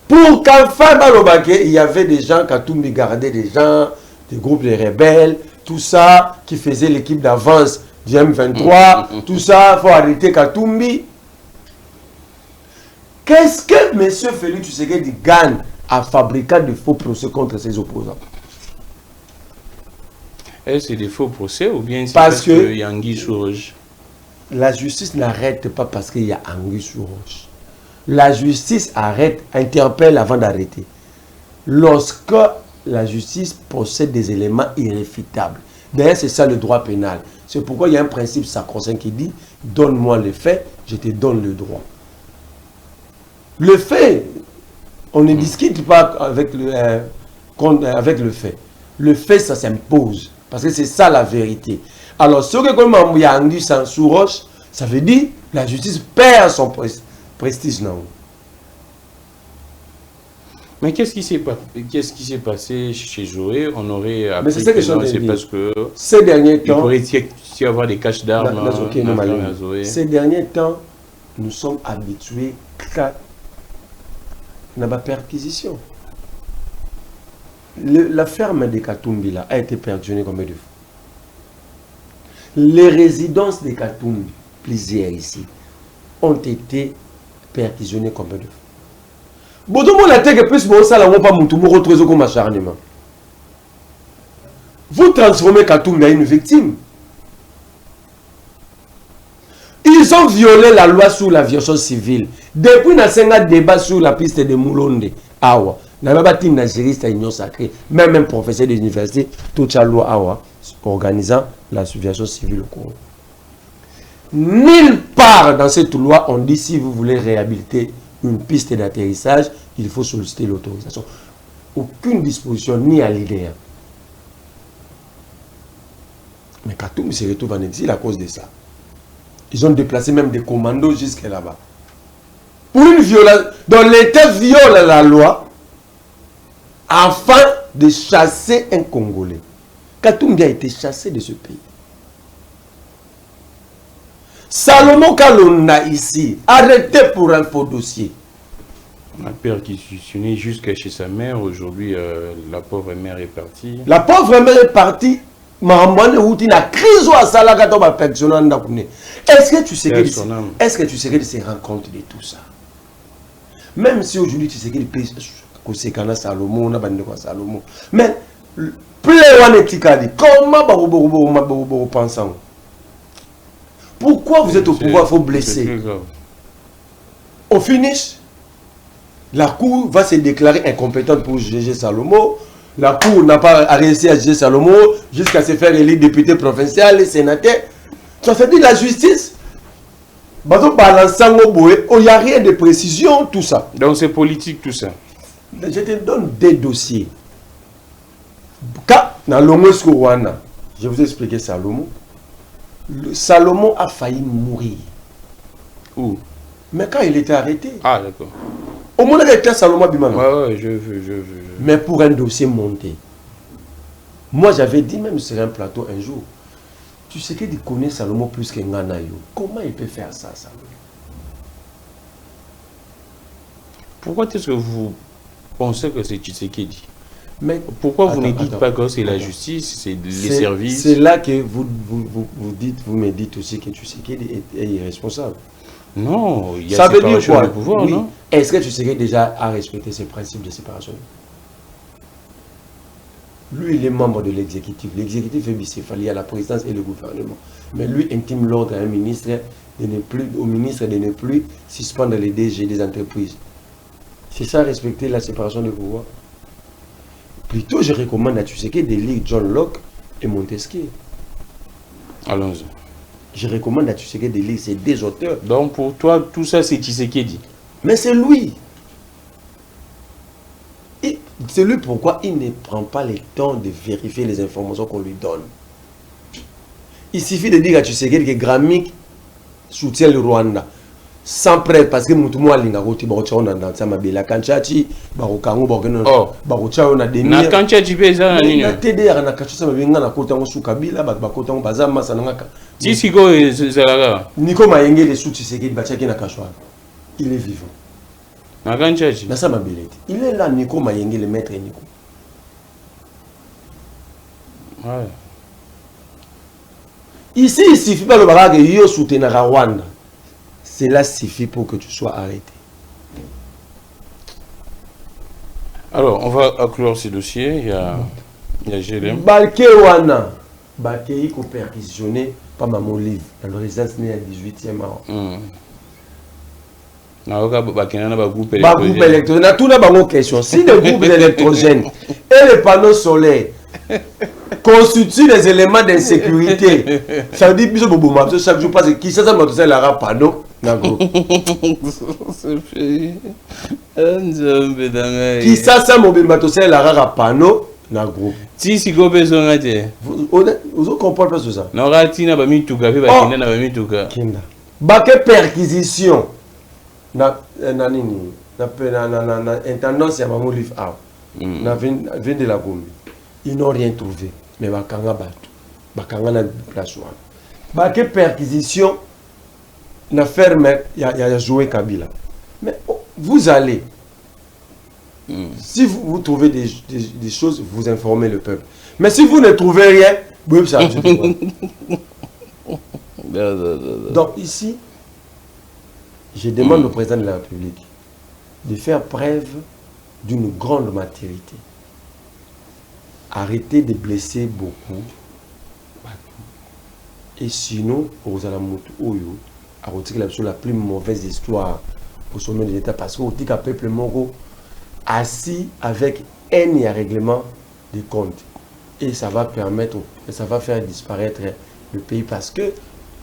Pour qu'enfin, il y avait des gens, Katumbi gardait des gens, des groupes de rebelles, tout ça, qui faisait l'équipe d'avance du M23, tout ça, il faut arrêter Katumbi. Qu'est-ce que M. Félix Tshisekedi gagne à fabriquer de faux procès contre ses opposants? Est-ce que c'est des faux procès ou bien c'est parce qu'il y a anguille sous roche? La justice n'arrête pas parce qu'il y a anguille sous roche. La justice arrête, interpelle avant d'arrêter. Lorsque la justice possède des éléments irréfutables. D'ailleurs, c'est ça le droit pénal. C'est pourquoi il y a un principe sacro-saint qui dit « Donne-moi le fait, je te donne le droit ». Le fait, on ne discute pas avec le fait. Le fait, ça s'impose. Parce que c'est ça la vérité. Alors, ce que comme il y a anguille sous roche, ça veut dire que la justice perd son prestige. Non. Mais qu'est-ce qui s'est passé chez Zoé? On aurait appris. Mais c'est ça que c'est parce que ces derniers temps, il pourrait y avoir des caches d'armes à Zoé. Ces derniers temps, nous sommes habitués à la perquisition. La ferme de Katumbi là, a été perquisitionnée combien de fois? Les résidences de Katumbi, plusieurs ici, ont été perquisitionnées combien de fois? Vous transformez Katumbi en une victime. Ils ont violé la loi sur l'aviation civile. Depuis un débat sur la piste de Moulonde, Awa, l'Union sacrée, même un professeur de l'université, toute la loi Awa, organisant l'aviation civile au Congo. Nulle part dans cette loi, on dit si vous voulez réhabiliter une piste d'atterrissage, il faut solliciter l'autorisation. Aucune disposition, ni à l'idée. Mais Katumbi se retrouve en exil à cause de ça. Ils ont déplacé même des commandos jusque là-bas. Pour une violation, dont l'État viole la loi afin de chasser un Congolais. Katumbi a été chassé de ce pays. Salomon Kalonda ici, arrêté pour un faux dossier. On a perquisitionné jusqu'à chez sa mère. Aujourd'hui, la pauvre mère est partie. La pauvre mère est partie Marambane outi na crise à salaka to ba perfectionner ndakune. Est-ce que tu sais que se rend compte de tout ça? Même si aujourd'hui tu sais que peut kosekana Salomon na bande ko Salomon. Mais play one etikali comment ba pensant? Pourquoi vous êtes au pouvoir, il faut blesser? Au finish, la cour va se déclarer incompétente pour juger Salomon. La cour n'a pas réussi à juger Salomon jusqu'à se faire élire député provincial et sénateur. Ça fait dire la justice. Il n'y a rien de précision, tout ça. Donc c'est politique, tout ça. Je te donne des dossiers. Quand, dans l'Omosco Rwanda, je vous ai expliqué Salomon. Salomon a failli mourir. Où? Mais quand il était arrêté. Ah, d'accord. Au moment où il était Salomon Bimana. Ouais, je veux. Mais pour un dossier monté. Moi, j'avais dit même sur un plateau un jour, tu sais qu'il connaît Salomon plus que Nganayo. Comment il peut faire ça, Salomon? Pourquoi est-ce que vous pensez que c'est Tshisekedi? Mais pourquoi vous ne dites pas que c'est la justice, c'est les services? C'est là que vous me dites aussi que Tshisekedi est irresponsable. Non, il y a ça veut dire quoi? De pouvoir, oui. Non? Est-ce que Tshisekedi déjà a respecté ces principes de séparation? Lui, il est membre de l'exécutif. L'exécutif est bicéphalique à la présidence et le gouvernement. Mais lui intime l'ordre à un ministre au ministre de ne plus suspendre les DG des entreprises. C'est ça, respecter la séparation des pouvoirs. Plutôt, je recommande à Tshisekedi de lire John Locke et Montesquieu. Allons-y. Je recommande à Tshisekedi de lire ces deux auteurs. Donc pour toi, tout ça, c'est Tshisekedi. Mais c'est lui. C'est lui pourquoi il ne prend pas le temps de vérifier les informations qu'on lui donne. Il suffit de dire à Tshisekedi que Gramik soutient le Rwanda. Sans prêt, parce que Moutoumou a l'ingagoti, Barochao n'a dans sa mabela Kanchachi, Barokango, Barochao n'a dénié. Na Kanchachi pesa na nini? Na TDR na Kachusa mabenga na kota ngo Sukabila, Bakota ngo Bazama Sananga. Tisiko Zalaga. Niko Mayenge le sous Tshisekedi Bachaki na Kachwa. Il est vivant. Na Kanchachi. Na sa mabelete. Il est là, Niko Mayenge, le maître Niko. Ouais. Ici, il suffit pas le barrage yo soutenir Rwanda. Cela suffit pour que tu sois arrêté. Alors, on va clore ce dossier. Il y a GLM. Balkewana. Balkei ko perquisitionné par mon livre. Dans le résidence né à 18e an. Groupe électrogène. Na tout na bango question. Si le groupe électrogène et les panneaux solaires constituent des éléments d'insécurité, ça veut dire que chaque jour parce que qui ça m'a la panneau. Qui ça mobile c'est la rare panneau na groupe. Si si go besoin vous comprenez pas ça. Non ratina ba mituka pe ba kinda na ba mituka. Kinda. Ba que perquisition na nini na intendance ya mamu live out. Na vin de la Gombe. Ils n'ont rien trouvé mais ba kanga batu. Ba kanga na place wana. Ba que perquisition na ferme, il y a joué Kabila. Mais vous allez, si vous trouvez des choses, vous informez le peuple. Mais si vous ne trouvez rien, vous ça. Donc ici, je demande au président de la République de faire preuve d'une grande maturité. Arrêtez de blesser beaucoup. Et sinon, vous allez Oyo. La plus mauvaise histoire au sommet de l'État parce qu'au tika peuple moro assis avec un règlement des comptes et ça va permettre et ça va faire disparaître le pays parce que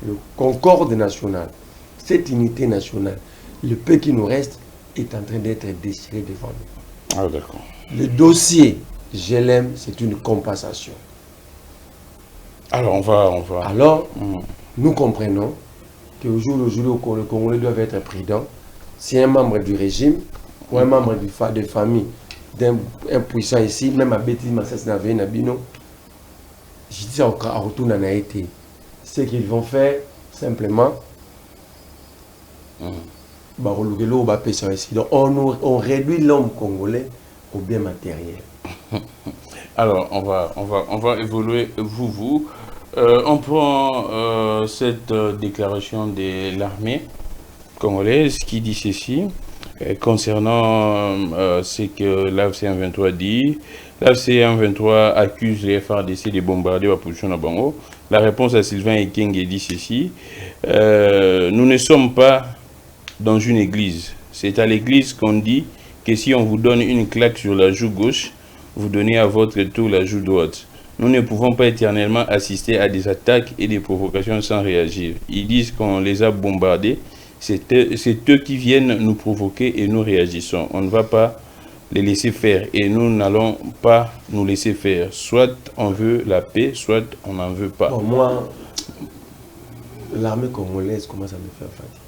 le concorde national, cette unité nationale, le peu qui nous reste est en train d'être déchiré devant nous. Ah d'accord. Le dossier GLM, c'est une compensation. Alors on va. Alors nous comprenons au jour où le Congolais doivent être prudents. Si un membre du régime ou un membre de famille d'un puissant ici, même à Bétis, Massas Navé, Nabino, je dis ça à retour en Haïti. Ce qu'ils vont faire, simplement, donc on réduit l'homme congolais au bien matériel. Alors, on va évoluer, on prend cette déclaration de l'armée congolaise qui dit ceci, concernant ce que l'AFC M23 dit. L'AFC M23 accuse les FARDC de bombarder la position de Bango. La réponse à Sylvain Ekeng dit ceci, nous ne sommes pas dans une église. C'est à l'église qu'on dit que si on vous donne une claque sur la joue gauche, vous donnez à votre tour la joue droite. Nous ne pouvons pas éternellement assister à des attaques et des provocations sans réagir. Ils disent qu'on les a bombardés. C'est eux qui viennent nous provoquer et nous réagissons. On ne va pas les laisser faire et nous n'allons pas nous laisser faire. Soit on veut la paix, soit on n'en veut pas. Bon, moi, l'armée congolaise commence à me faire fatiguer.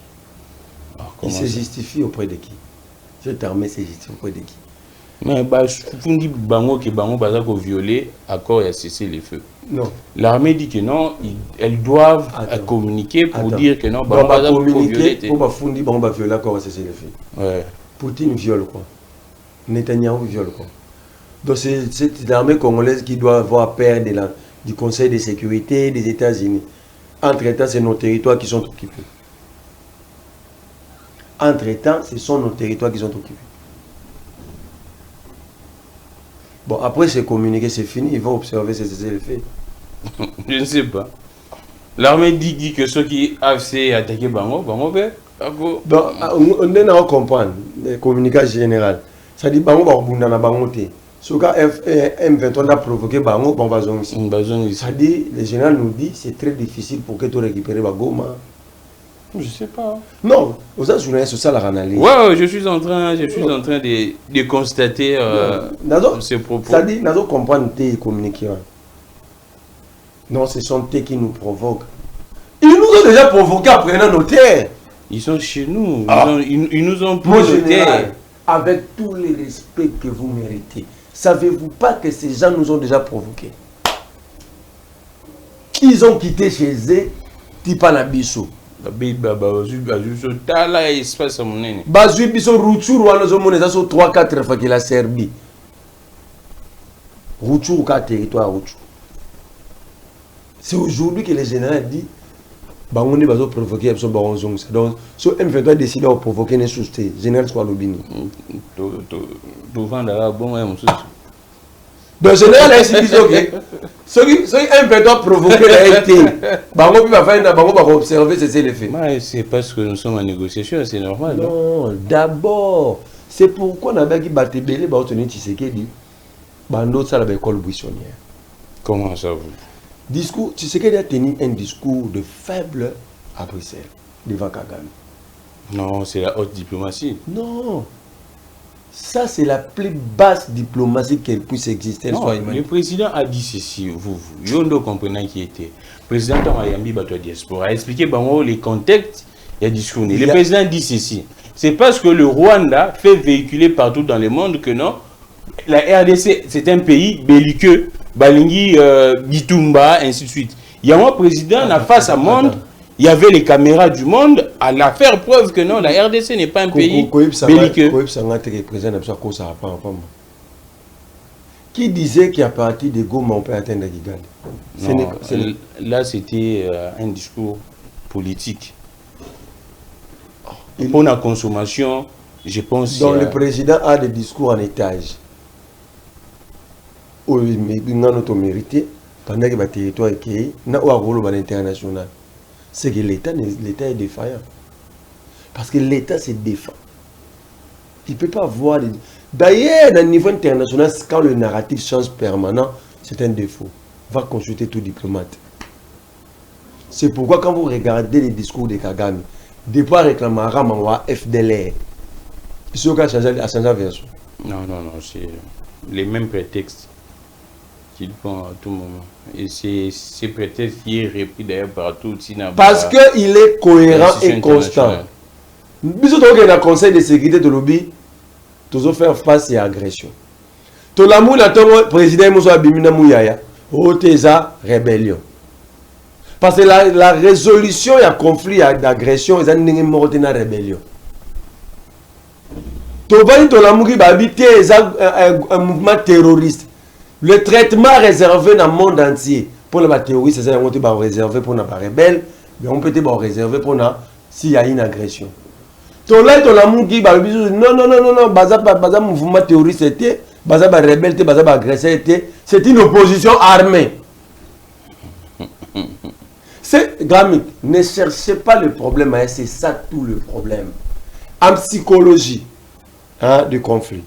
Il se justifie auprès de qui? Cette armée se justifie auprès de qui? Mais on dit Bango que Bango va violer l'accord et cesser les feux. Non. L'armée dit que non, elles doivent communiquer pour dire que non, Bango va communiquer pour va violer l'accord et cesser les feux. Ouais. Poutine viole quoi? Netanyahou viole quoi? Donc c'est l'armée congolaise qui doit avoir peur du Conseil de sécurité des États-Unis. Entre-temps, c'est nos territoires qui sont occupés. Entre-temps, ce sont nos territoires qui sont occupés. Bon, après c'est communiqué, c'est fini, ils vont observer ces effets. Je ne sais pas. L'armée dit que ceux qui AFC attaqué Bango, Bango fait. Donc, on est dans comprendre, le communiqué général. Ça dit Bango va rebondir dans Bango. Ce cas M23 a provoqué Bango, on va zone ici. Ça dit, le général nous dit, c'est très difficile pour que tu récupères Bagoma. Je sais pas. Non, aux journalistes, c'est ça la analyse. Ouais, je suis en train de constater ces propos. Ça dit, nous comprendre tes communiqués. Non, ce sont eux qui nous provoquent. Ils nous ont déjà provoqués en prenant nos terres. Ils sont chez nous. Ils nous ont pris nos terres. Avec tout le respect que vous méritez, savez-vous pas que ces gens nous ont déjà provoqués? Ils ont quitté chez eux, Tipanabiso. Bazui biso Rutshuru wana zo moneza so 3-4 fois que la Serbie. Rutshuru ka territoire Rutshuru. C'est aujourd'hui que le général dit Bangouni bazo provoquer absolument Baronzong. Donc so M23 décide de provoquer ne sousté général soit lobini. To vendre bon donc général est dit OK. Ce qui M23 provoquer la été. Bango va faire Bango va observer c'est les faits. Mais c'est parce que nous sommes en négociation, c'est normal. Non, d'abord, c'est pourquoi on a bien qui Batebele ba obtenir Tshisekedi. Bando ça la école buissonnière. Comment ça vous? Discours Tshisekedi a tenu un discours de faible à Bruxelles devant Kagame. Non, c'est la haute diplomatie. Non. Ça, c'est la plus basse diplomatie qu'elle puisse exister. Non, le président a dit ceci, vous comprenez qui était. Le président Tamayambi Bato Diaspora a expliqué les contextes et discours. Le président dit ceci. C'est parce que le Rwanda fait véhiculer partout dans le monde que non, la RDC, c'est un pays belliqueux, Balingi, Bitumba, ainsi de suite. Il y a un président, face à monde. Il y avait les caméras du monde à la faire preuve que non, la RDC n'est pas un pays belliqueux. Qui disait qu'à partir de Goma, on peut atteindre Kigali? Là, c'était un discours politique. Pour la consommation, je pense... Donc le président a des discours en étage. Où il a notre mérité, pendant que le territoire est créé, il a un rôle international. C'est que l'État est défaillant. Parce que l'État se défend. Il ne peut pas voir... D'ailleurs, à niveau international, quand le narratif change permanent, c'est un défaut. Va consulter tout diplomate. C'est pourquoi quand vous regardez les discours de Kagame, depuis réclamer à FDLR, il faut changer la version. Non, c'est les mêmes prétextes qu'il prend à tout moment. Et c'est prétexte qui est repris d'ailleurs partout. Parce qu'il est cohérent et constant. Bisous donc dans le Conseil de sécurité de l'Obi, toujours faire face à l'agression. Tout le monde le président Moussa Bimina Mouyaya, Oteza rébellion. Parce que la résolution du conflit d'agression est une rébellion. Tout le monde qui habite un mouvement terroriste. Le traitement réservé dans le monde entier pour la théorie, c'est ça, on peut réserver pour les rebelles, mais on peut réserver pour s'il y a une agression. Donc là, ton amour qui non, baza mouvement terroriste c'était, baza rebelle, baza agresseur c'est une opposition armée. C'est Grammy, ne cherchez pas le problème, hein, c'est ça tout le problème. En psychologie du conflit,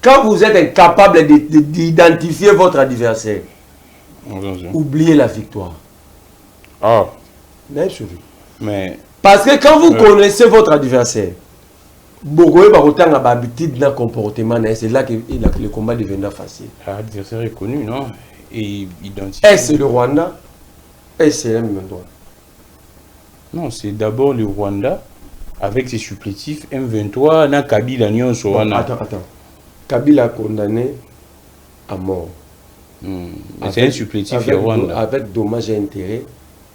quand vous êtes incapable d'identifier votre adversaire, oubliez la victoire. Ah. Mais parce que quand vous connaissez votre adversaire, beaucoup de l'habitude d'un comportement, c'est là que le combat deviendra facile. L'adversaire est connu, non? Et identifié. Est-ce le Rwanda? Est-ce le M23? Non, c'est d'abord le Rwanda avec ses supplétifs M23, na Kabila Nyon Sowana. Attends. Kabila condamné à mort. C'est un supplétif au Rwanda. Avec dommages et intérêts,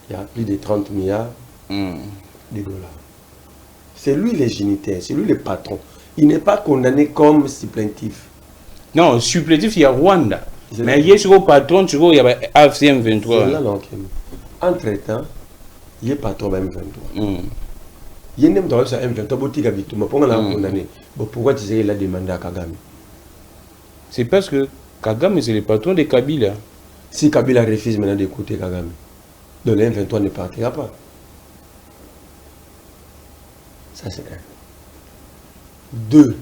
il y a plus de 30 milliards de dollars. C'est lui le géniteur, c'est lui le patron. Il n'est pas condamné comme supplétif. Non, supplétif, il y a Rwanda. Mais il y a sur le patron, il y a AFC M23. Entre-temps, il y a patron M23. Il y a même dans ce M23, condamné. Pourquoi tu sais qu'il a demandé à Kagame? C'est parce que Kagame, c'est le patron de Kabila. Si Kabila refuse maintenant d'écouter Kagame, donc le M23 ne partira pas. Ça, c'est un. 2.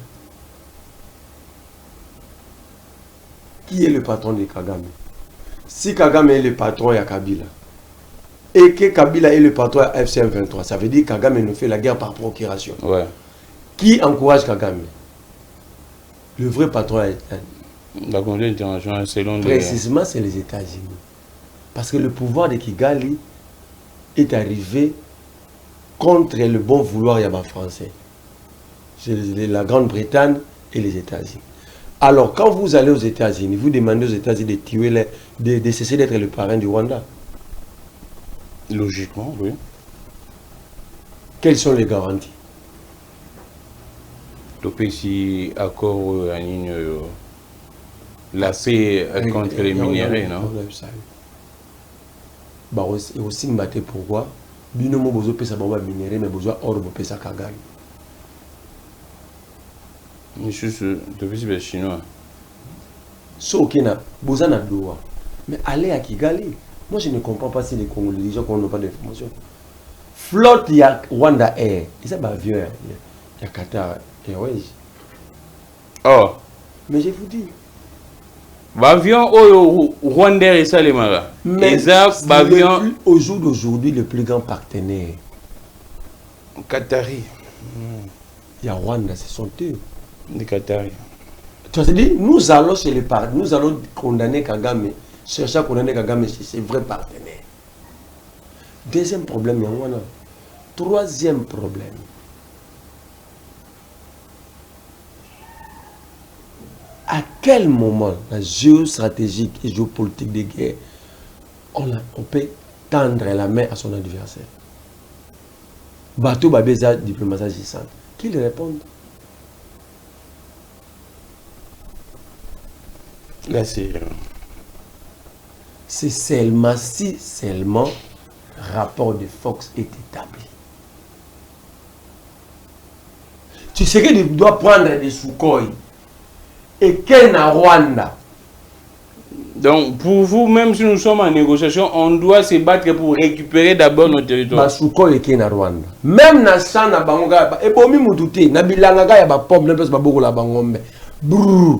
Qui est le patron de Kagame? Si Kagame est le patron, il y a Kabila. Et que Kabila est le patron à FCM 23, ça veut dire que Kagame nous fait la guerre par procuration. Ouais. Qui encourage Kagame? Le vrai patron est la communauté internationale, selon précisément, c'est les États-Unis. Parce que le pouvoir de Kigali est arrivé contre le bon vouloir Yaba français. C'est la Grande-Bretagne et les États-Unis. Alors, quand vous allez aux États-Unis, vous demandez aux États-Unis de tuer de cesser d'être le parrain du Rwanda. Logiquement, oui. Quelles sont les garanties? Le petit accord à ligne lacé contre les minéraux, non? Bah aussi mbaté pourquoi? Binomo bozo pesa bomba minéraux mais bozo or bo pesa Kagame. Monsieur depuis les chinois. So kina boza na doa. Mais aller à Kigali, moi je ne comprends pas si les Congolais les gens n'ont pas d'informations. Flotte il y a Rwanda Air, et ça va avion il y a Qatar Airways. Oh. Mais je vous dis. L'avion au Rwanda et ça les maras. Mais au jour d'aujourd'hui, le plus grand partenaire. Qatari. Il y a Rwanda, ce sont eux. Les Qataris. Tu as dit, nous allons chez les partenaires, nous allons condamner Kagame, chercher à condamner Kagame chez ses vrais partenaires. Deuxième problème, il y a Rwanda. Troisième problème. À quel moment, la géostratégique et géopolitique de guerre, on peut tendre la main à son adversaire? Bateau Babeza, diplomatie agissante. Qui lui répond? Là, c'est seulement si seulement rapport de Fox est établi. Tu sais que tu dois prendre des Sukhoi et qu'elle a Rwanda. Donc, pour vous, même si nous sommes en négociation, on doit se battre pour récupérer d'abord nos territoires. Sukhoi et qu'elle a Rwanda. Même na sana bangonga, et bomi mututé, na bilanga ya ba pomme, ne peut pas beaucoup la bangombe. Brrr.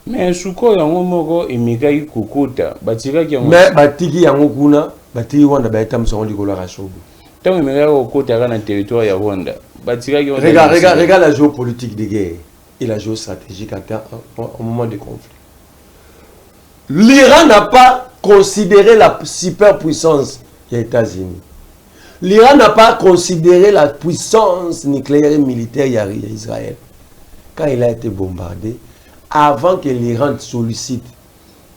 Mais Sukhoi yango moko emeka ikokota, batika ki yango. Mais batiki yango kuna, batiki Rwanda ba etam son likolo la chobo. Tant emeka kokota na territoire ya Rwanda. Batika ki regarde la géopolitique de guerre et la géostratégique au moment du conflit. L'Iran n'a pas considéré la superpuissance des États-Unis. L'Iran n'a pas considéré la puissance nucléaire et militaire d'Israël. Quand il a été bombardé, avant que l'Iran sollicite,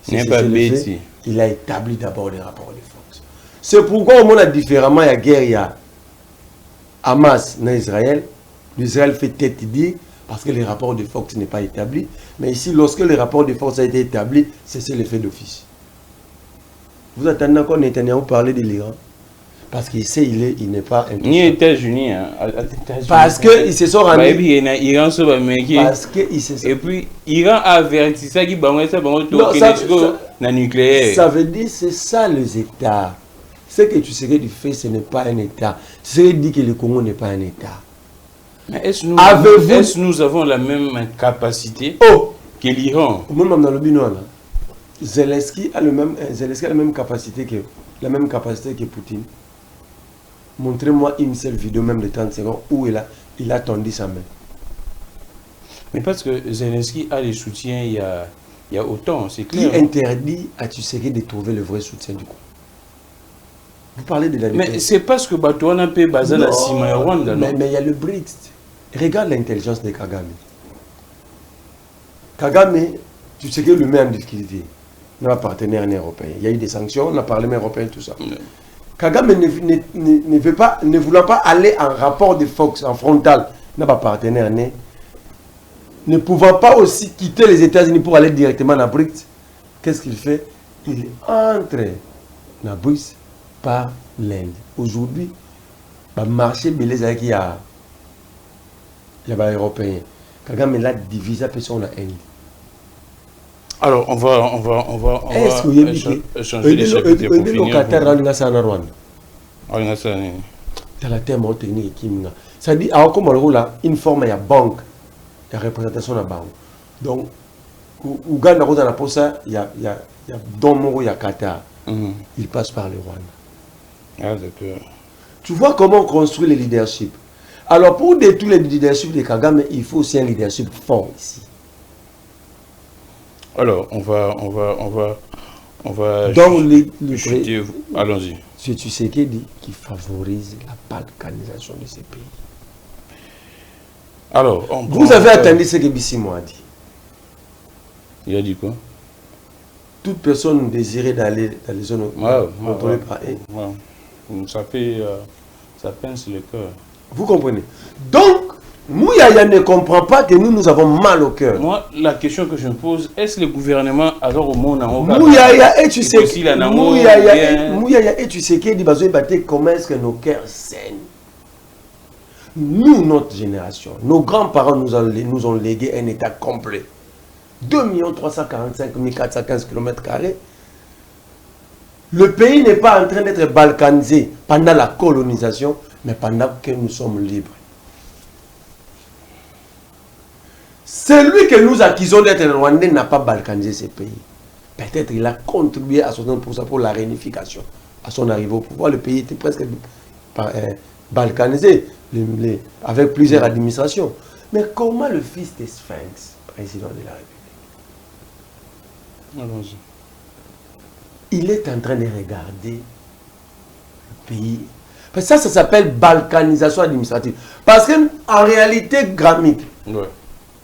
il a établi d'abord les rapports de force. C'est pourquoi au monde différemment, il y a guerre, il y a Hamas dans Israël. L'Israël fait tête dit Parce que le rapport de force n'est pas établi. Mais ici, lorsque le rapport de force a été établi, c'est l'effet d'office. Vous attendez encore Netanyahou parler de l'Iran? Parce qu'ici, il n'est pas... Ni États-Unis. Hein. Parce qu'ils se sont rendus... Parce qu'ils se sont... Et puis, l'Iran a averti ça qui va nucléaire. Ça veut dire c'est ça les États. Ce que tu serais du fait, ce n'est pas un État. Tu serais dit que le Congo n'est pas un État. Mais est-ce que nous avons la même capacité que l'Iran? Zelensky a la même capacité que Poutine. Montrez-moi une seule vidéo, même de 30 secondes, où il a tendu sa main. Mais parce que Zelensky a les soutiens, il y a autant, c'est clair. Qui interdit à Tshisekedi de trouver le vrai soutien du coup? Vous parlez de la vérité. Mais c'est parce que Batouana peut baser la Sima Rwanda, non? Mais il y a le BRICS. Regarde l'intelligence de Kagame. Kagame, Tshisekedi le met en difficulté. Notre partenaire européen. Il y a eu des sanctions, on a parlé européen, tout ça. Kagame ne voulant pas aller en rapport de force, en frontal, n'a pas partenaire, ne pouvant pas aussi quitter les États-Unis pour aller directement dans BRICS. Qu'est-ce qu'il fait? Il entre dans BRICS par l'Inde. Aujourd'hui, le marché belé avec il y a les européens. Kagame l'a divisé après son Inde. Alors on va échanger les chapitres pour finir. Dans la terme technique qui ça dit alors comme on là une forme il y a banque, il y a représentation de banque. Donc Ouganda dans la posa il y a Domoro, il y a Qatar. Il passe par le Rwanda. Ah d'accord. Tu vois comment on construit le leadership. Alors pour détruire le leadership de Kagame, il faut aussi un leadership fort ici. Alors on va donc allons-y. C'est Tshisekedi qui favorise la balkanisation de ces pays. Alors vous avez attendu ce que Bissimo a dit. Il a dit quoi? Toute personne désirée d'aller dans les zones contrôlées par eux. Ça pince le cœur. Vous comprenez? Donc, Mouyaya ne comprend pas que nous avons mal au cœur. Moi, la question que je me pose, est-ce que le gouvernement a au monde en haut? Mouyaya et tu sais qu'il dit comment est-ce que nos cœurs saignent. Nous, notre génération, nos grands-parents nous ont légué un état complet. 2 345 415 km². Le pays n'est pas en train d'être balkanisé pendant la colonisation, mais pendant que nous sommes libres. Celui que nous accusons d'être rwandais n'a pas balkanisé ce pays. Peut-être qu'il a contribué à 60% pour la réunification. À son arrivée au pouvoir, le pays était presque balkanisé, avec plusieurs administrations. Mais comment le fils des Sphinx, président de la République, allons-y, il est en train de regarder le pays. Parce que ça s'appelle balkanisation administrative. Parce qu'en réalité, gramique,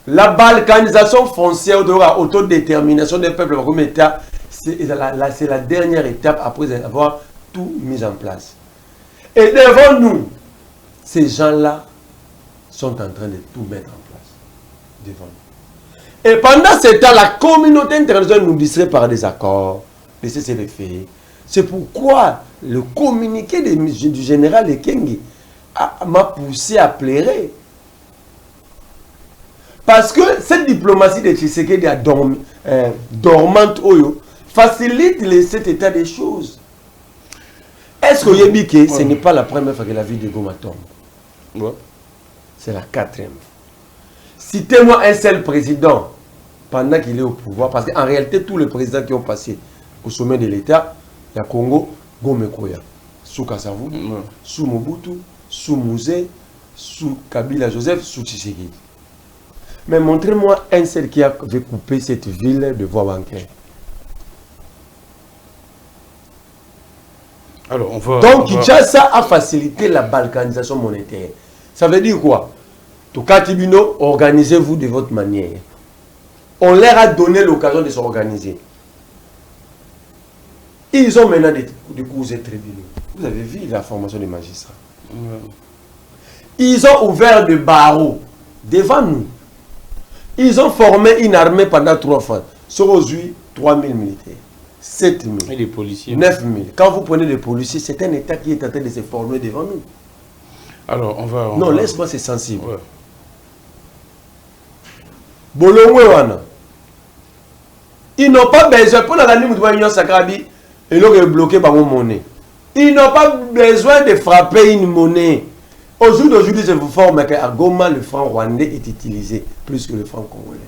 la balkanisation foncière de la autodétermination des peuples comme État, c'est la dernière étape après avoir tout mis en place. Et devant nous, ces gens-là sont en train de tout mettre en place. Devant nous. Et pendant ce temps, la communauté internationale nous distrait par des accords, des cessez-le-feu. C'est pourquoi le communiqué du général Ekenge m'a poussé à pleurer. Parce que cette diplomatie de Tshisekedi dormante facilite cet état des choses. Est-ce que Yébike, ce n'est pas la première fois que la vie de Goma tombe? C'est la 4e. Citez-moi un seul président pendant qu'il est au pouvoir, parce qu'en réalité, tous les présidents qui ont passé au sommet de l'État, il y a Congo, Gomekoya, sous Kassavou, sous Mobutu, sous Mouzé, sous Kabila Joseph, sous Tshisekedi. Mais montrez-moi un seul qui avait coupé cette ville de voie bancaire. Alors, donc, Kinshasa a facilité la balkanisation monétaire. Ça veut dire quoi? Tokatibino, organisez-vous de votre manière. On leur a donné l'occasion de s'organiser. Ils ont maintenant des cours et tribunaux. Vous avez vu la formation des magistrats. Ils ont ouvert des barreaux devant nous. Ils ont formé une armée pendant 3 fois. Sur aujourd'hui, 3 000 militaires, 7 000, Et les policiers. 9 000. Quand vous prenez les policiers, c'est un État qui est en train de se former devant nous. Alors, on va... Non, laisse-moi, c'est sensible. Ouais. Bolongwe wana. Ils n'ont pas besoin, pour la Union Sacrabi, et l'on est bloqué par mon monnaie. Ils n'ont pas besoin de frapper une monnaie. Aujourd'hui, je vous forme qu'à Goma, le franc rwandais est utilisé plus que le franc congolais.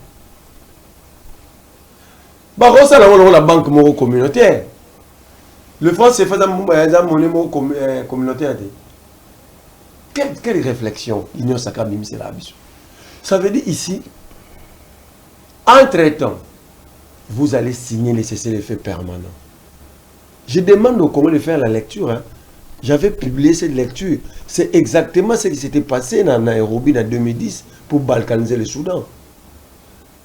Bah, ça, la banque moro communautaire. Le franc, c'est fait une monnaie communautaire. Quelle réflexion l'Union Sacrabi, c'est la mission. Ça veut dire ici, entre-temps, vous allez signer les cessez-le-feu permanents. Je demande au Congo de faire la lecture. Hein. J'avais publié cette lecture. C'est exactement ce qui s'était passé dans Nairobi en 2010 pour balkaniser le Soudan.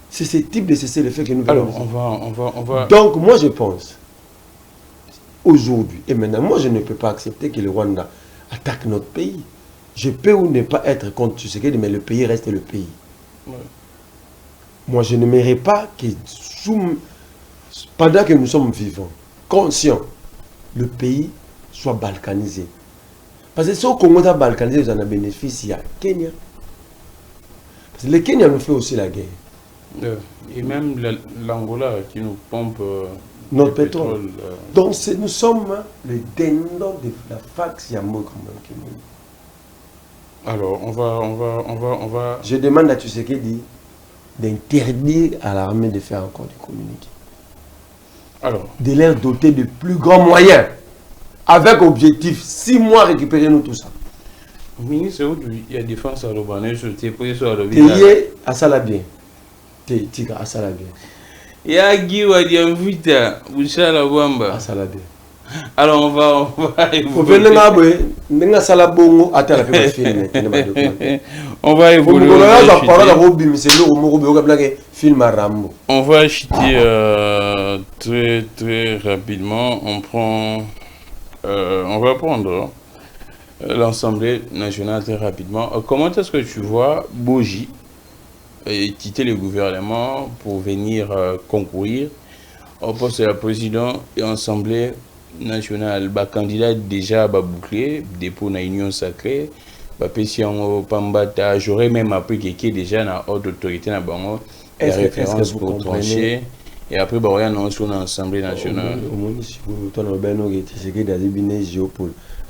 C'est ce type de cessez-le-feu que nous Alors, voulons. on va... Donc, moi, je pense, aujourd'hui, et maintenant, moi, je ne peux pas accepter que le Rwanda attaque notre pays. Je peux ou ne pas être contre ce qu'il dit, mais le pays reste le pays. Ouais. Moi, je n'aimerais pas que, pendant que nous sommes vivants, conscients, le pays soit balkanisé. Parce que si au Congo est balkanisé, vous en avez bénéfice, il y a Kenya. Parce que le Kenya nous fait aussi la guerre. Et même l'Angola qui nous pompe notre pétrole. Donc nous sommes le dindon de la fax Yambo. Alors, on va... Je demande à Tshisekedi d'interdire à l'armée de faire encore des communiqués. Alors, de leur doter de plus grands moyens. Avec objectif, 6 mois, récupérer-nous tout ça. ministre, il y a défense à l'Obané, je t'ai pris sur le Payé à Salabien. Tika à Salabien. Il y a Guy Wadiamvita, Bouchala Wamba. À Salabien. Alors on va évoluer. On va évoluer. On va acheter très très rapidement. On va prendre l'Assemblée nationale très rapidement. Comment est-ce que tu vois Boji quitter le gouvernement pour venir concourir au poste de la présidente et l'Assemblée nationale? Candidat déjà bouclé, dépôt dans l'Union sacrée. J'aurais même appris qu'il y a déjà une haute autorité dans la référence pour trancher. Et après, il y a une sur l'Assemblée nationale. Il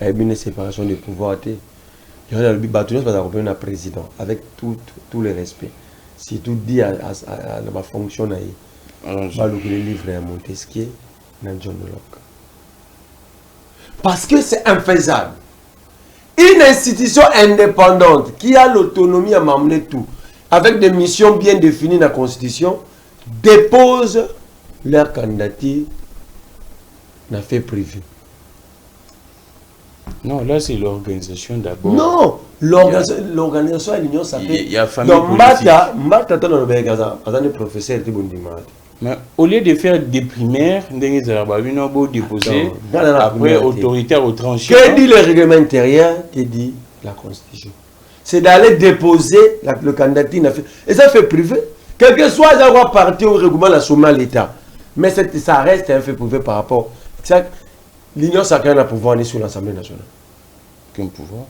y a une séparation des pouvoirs. Il y a un président avec tout le respect. Si tout dit à ma fonction, il y a le livre à Montesquieu, John Locke. Parce que c'est infaisable. Une institution indépendante qui a l'autonomie à m'amener tout, avec des missions bien définies dans la Constitution, dépose leur candidature dans fait privé. Non, là c'est l'organisation d'abord. Non, l'organisation à l'Union s'appelle. Il y a famille politique. Professeur mais au lieu de faire des primaires, déposer après autoritaire au tranché. Que dit le règlement intérieur? Que dit la Constitution? C'est d'aller déposer le candidature. Et ça fait privé. Quel que soit avoir parti au règlement la somme à l'État. Mais ça reste un fait privé par rapport. L'Union sacrée a pouvoir aller sur l'Assemblée nationale. Quel pouvoir?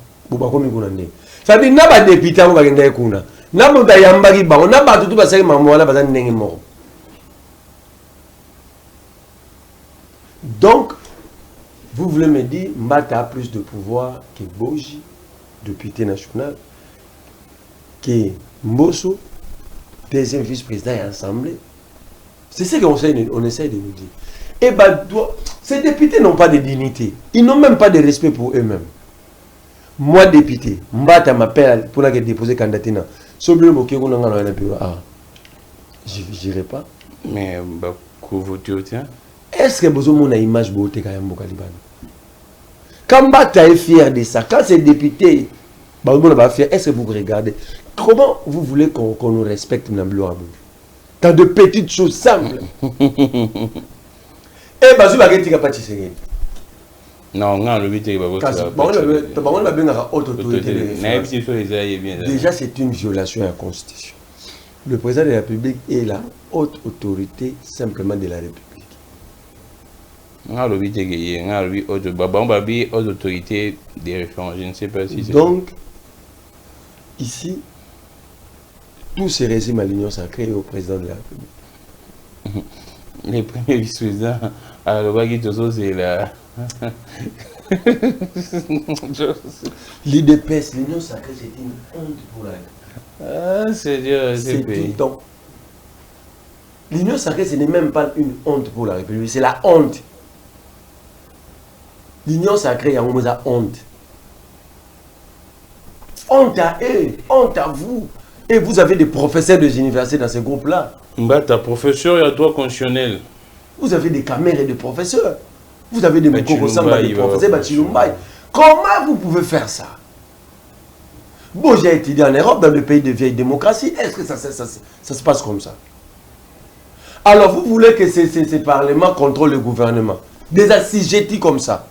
Ça veut dire que les députés ne sont pas des donc, vous voulez me dire, Mbata a plus de pouvoir que Boji, député national, que Mbosso, deuxième vice-président et assemblée. C'est ce qu'on essaie de nous dire. Et ces députés n'ont pas de dignité. Ils n'ont même pas de respect pour eux-mêmes. Moi, député, Mbata m'appelle pour déposer candidature. Je n'irai pas. Mais, est-ce que vous avez une image de Kayambo-Kalibane? Quand Mbata est fier de ça, quand ces députés est-ce que vous regardez? Comment vous voulez qu'on nous respecte dans de petites choses simples? Et Bazou va gagner pas Tshisekedi. Non, non, le but est déjà c'est une violation de la Constitution. Le président de la République est la haute autorité simplement de la République. Haute autorité des références. Je ne sais pas si c'est... Donc, ici, tout se résume à l'Union sacrée et au président de la République. Les premiers vice-présidents, alors c'est la... L'IDPS, l'Union sacrée, c'est une honte pour la République. Ah, c'est dur, c'est tout. Donc, l'Union sacrée, ce n'est même pas une honte pour la République, c'est la honte. L'Union sacrée, il y a une honte. Honte à eux, honte à vous. Et vous avez des professeurs des universités dans ce groupe-là. Ta professeur, il y a droit constitutionnel. Vous avez des caméras et des professeurs. Vous avez des Mokoko-Samba, des professeurs, Bachilumbaï. Comment vous pouvez faire ça? Bon, j'ai étudié en Europe, dans le pays de vieille démocratie. Est-ce que ça se passe comme ça? Alors, vous voulez que ces parlements contrôlent le gouvernement? Des assujettis comme ça.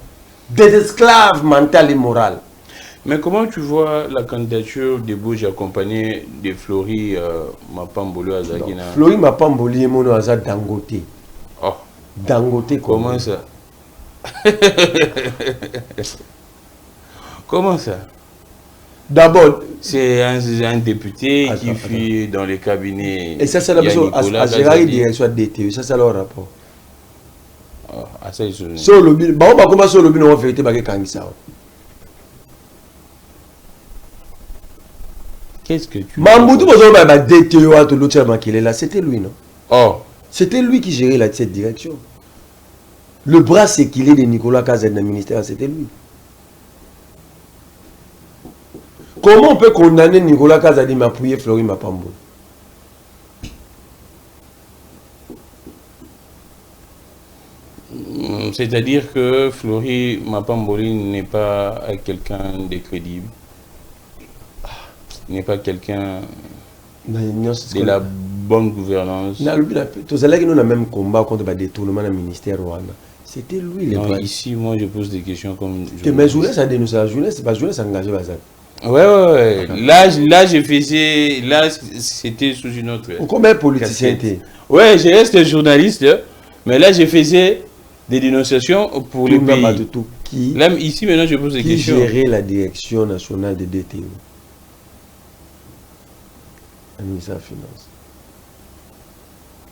Des esclaves mentaux et moraux. Mais comment tu vois la candidature de Bouge accompagnée de Flori Mapambolo Azagina? Flori Mapambolo est mon Azad Dangote. Oh. Dangote, comment ça? Comment ça? D'abord, c'est un député qui fut dans le cabinet. Et ça, c'est la chose. À Gérard, direction DTE. Ça, c'est leur rapport. Ah, ça, ils sont. Sur le lobby, on va commencer sur le lobby, on va faire des Kangisa. Qu'est-ce que tu. Mamboudou, DTE, c'était lui, non? Oh. C'était lui qui gérait cette direction. Le bras séquilé de Nicolas Kazet dans le ministère, c'était lui. Comment on peut condamner Nicolas Kazadi m'appuyer Flori Mapambolo? C'est-à-dire que Flori Mapamboli n'est pas quelqu'un de crédible. N'est pas quelqu'un de la bonne gouvernance. Nous avons le même combat contre le détournement du ministère Rwanda. C'était lui le non, ici, moi, je pose des questions comme... Mais Journée, ça dénonce la journée, c'est pas Journée, ça engage. Ouais. Là, je faisais... Là, c'était sous une autre... Combien de politiciens étaient? Ouais, je reste journaliste, mais là, je faisais des dénonciations pour le pays. Qui, là, ici, maintenant, je pose des questions. Qui gérait la direction nationale de DTO? Le ministère des Finances.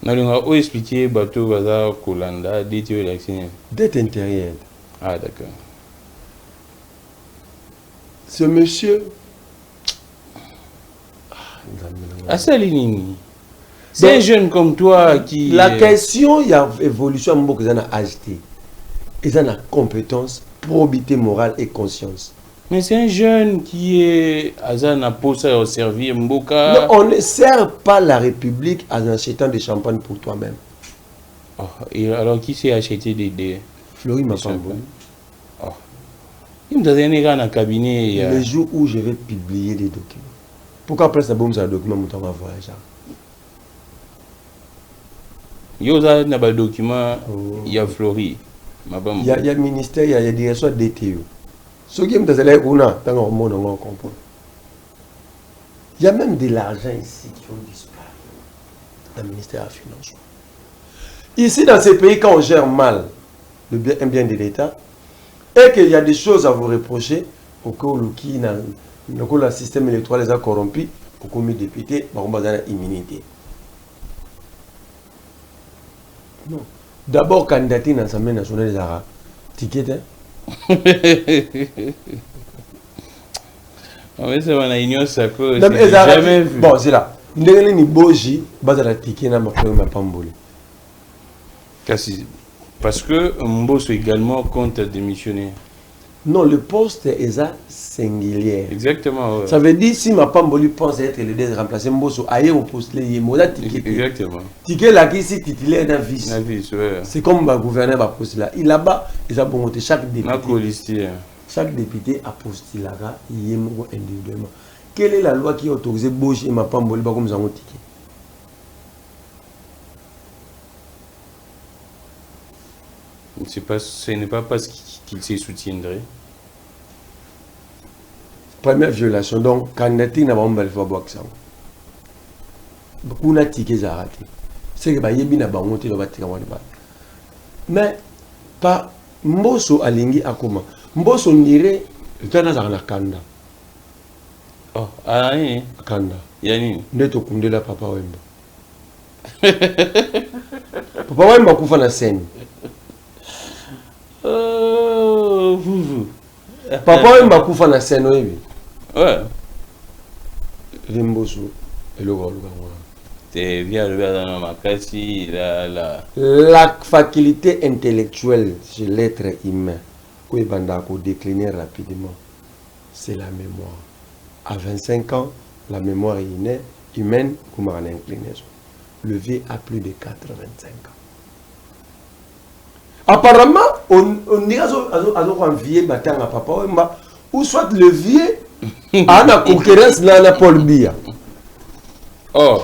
On a expliqué Bateau Bazar Kolanda, DTO et l'actionnaire. Dette intérieure. Ah, d'accord. Ce monsieur. Assalinini. C'est un jeune comme toi qui. La question, il y a évolution, beaucoup ils ont agité. Ils ont la compétence, probité morale et conscience. Mais c'est un jeune qui est Azana pour au servir Mboka. Non, on ne sert pas la République en achetant des champagnes pour toi-même. Oh, et alors qui s'est acheté des Flori Mapambolo. Oh. Il me donne un gars dans le cabinet. Le jour où je vais publier des documents. Pourquoi après ça, un document, on va voyager? Il y a des documents, il y a Flori. Il y a le ministère, il y a la direction de DTO. Ce qui me dit, il y a même de l'argent ici qui ont disparu dans le ministère des Finances. Ici, dans ces pays, quand on gère mal un bien de l'État, et qu'il y a des choses à vous reprocher, au cas où le système électoral les a corrompus, au cas où les députés, on a une immunité. Non. D'abord, candidater dans l'Assemblée nationale des Arabes. Ticket, hein? On c'est mon union sacrée. Jamais vu. Bon, c'est là. Nous avons une boji, basé ticket na Mapambolo. Parce que Mbosso également compte démissionner. Non, le poste est singulier. Exactement. Ouais. Ça veut dire si Mapambolo pense être le deuxième remplacé Mbosso, ailleurs au poste là, il ticket. Exactement. Ticket là qui est titulaire d'un vice. Ouais. C'est comme le gouverneur va poste là. Il là-bas, ils ont monté chaque député. Chaque député a postulé là, il est individuellement. Quelle est la loi qui autorise Bosch et Mapambolo comme ça ont ticket? Ce n'est pas parce qu'il se soutiendrait. Première violation. Donc, candidature n'a pas de boire ça. kuna tike za raté c'est que ba yebi na bango te ba tika wana ba mais pas mboso alingi akoma mboso ndire tana za na kanda oh ani kanda yani ndeto kundela papa wemba papa wemba kufa na scène papa wemba kufa na scène oyebi ouais limboso eloko te via le dans ma kasi la faculté intellectuelle chez l'être humain que banda ko décliner rapidement c'est la mémoire à 25 ans la mémoire humaine comme en inclinaison le vieux a plus de 85 ans apparemment on dirait à vieux batanga papa Wemba ou soit le vieux a la concurrence na Paul Biya oh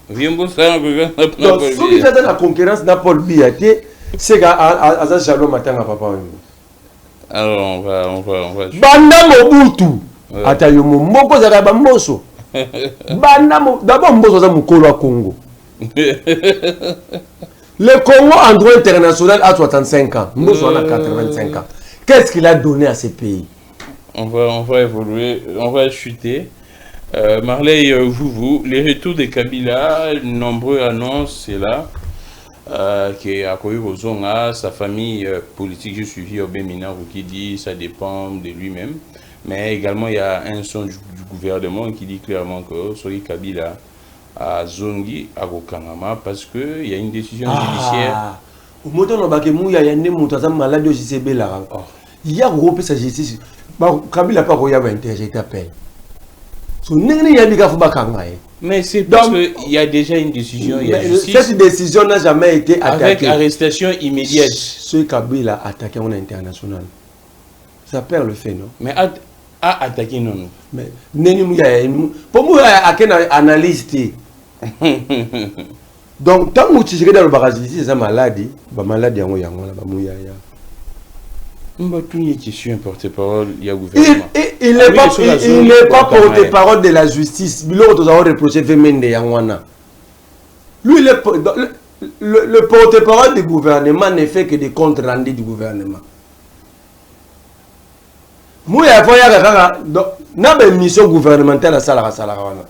viembo ça donc ce qui fait la concurrence na Paul Biya c'est à jalon matanga papa Wemba alors on va banda mobutu ata yo moko za ba mboso banda d'abord mboso za mukolo wa Congo le Congo en droit international a 65 ans mboso a 85 ans qu'est-ce qu'il a donné à ces pays on va évoluer on va chuter Marley vous les retours de Kabila nombreux annonces c'est là qui a connu Rozonga, sa famille politique, je suis Obemina qui dit ça dépend de lui-même. Mais également, il y a un son du gouvernement qui dit clairement que Sori Kabila a zongi à Gokangama parce qu'il y a une décision judiciaire. Au moment où il y a une malade de JCB là, il y a un sa justice. Kabila pas qu'il y a interjeté appel. Mais c'est parce qu'il y a déjà une décision. Il y a cette décision n'a jamais été attaquée. Avec arrestation immédiate. Ce Kabila a attaqué en international. Ça perd le fait, non? Mais a attaqué non. Mais pour moi, il y a un analyste. Donc, tant que tu es dans le barrage, c'est une maladie. La maladie, il y a qui suis un porte-parole, il y a gouvernement. Il n'est pas porte-parole de la justice. L'autre a reproché Femende Yangwana. Lui, le porte-parole du gouvernement ne fait que des comptes rendus du gouvernement. Moi, il y a une mission gouvernementale à Salawana.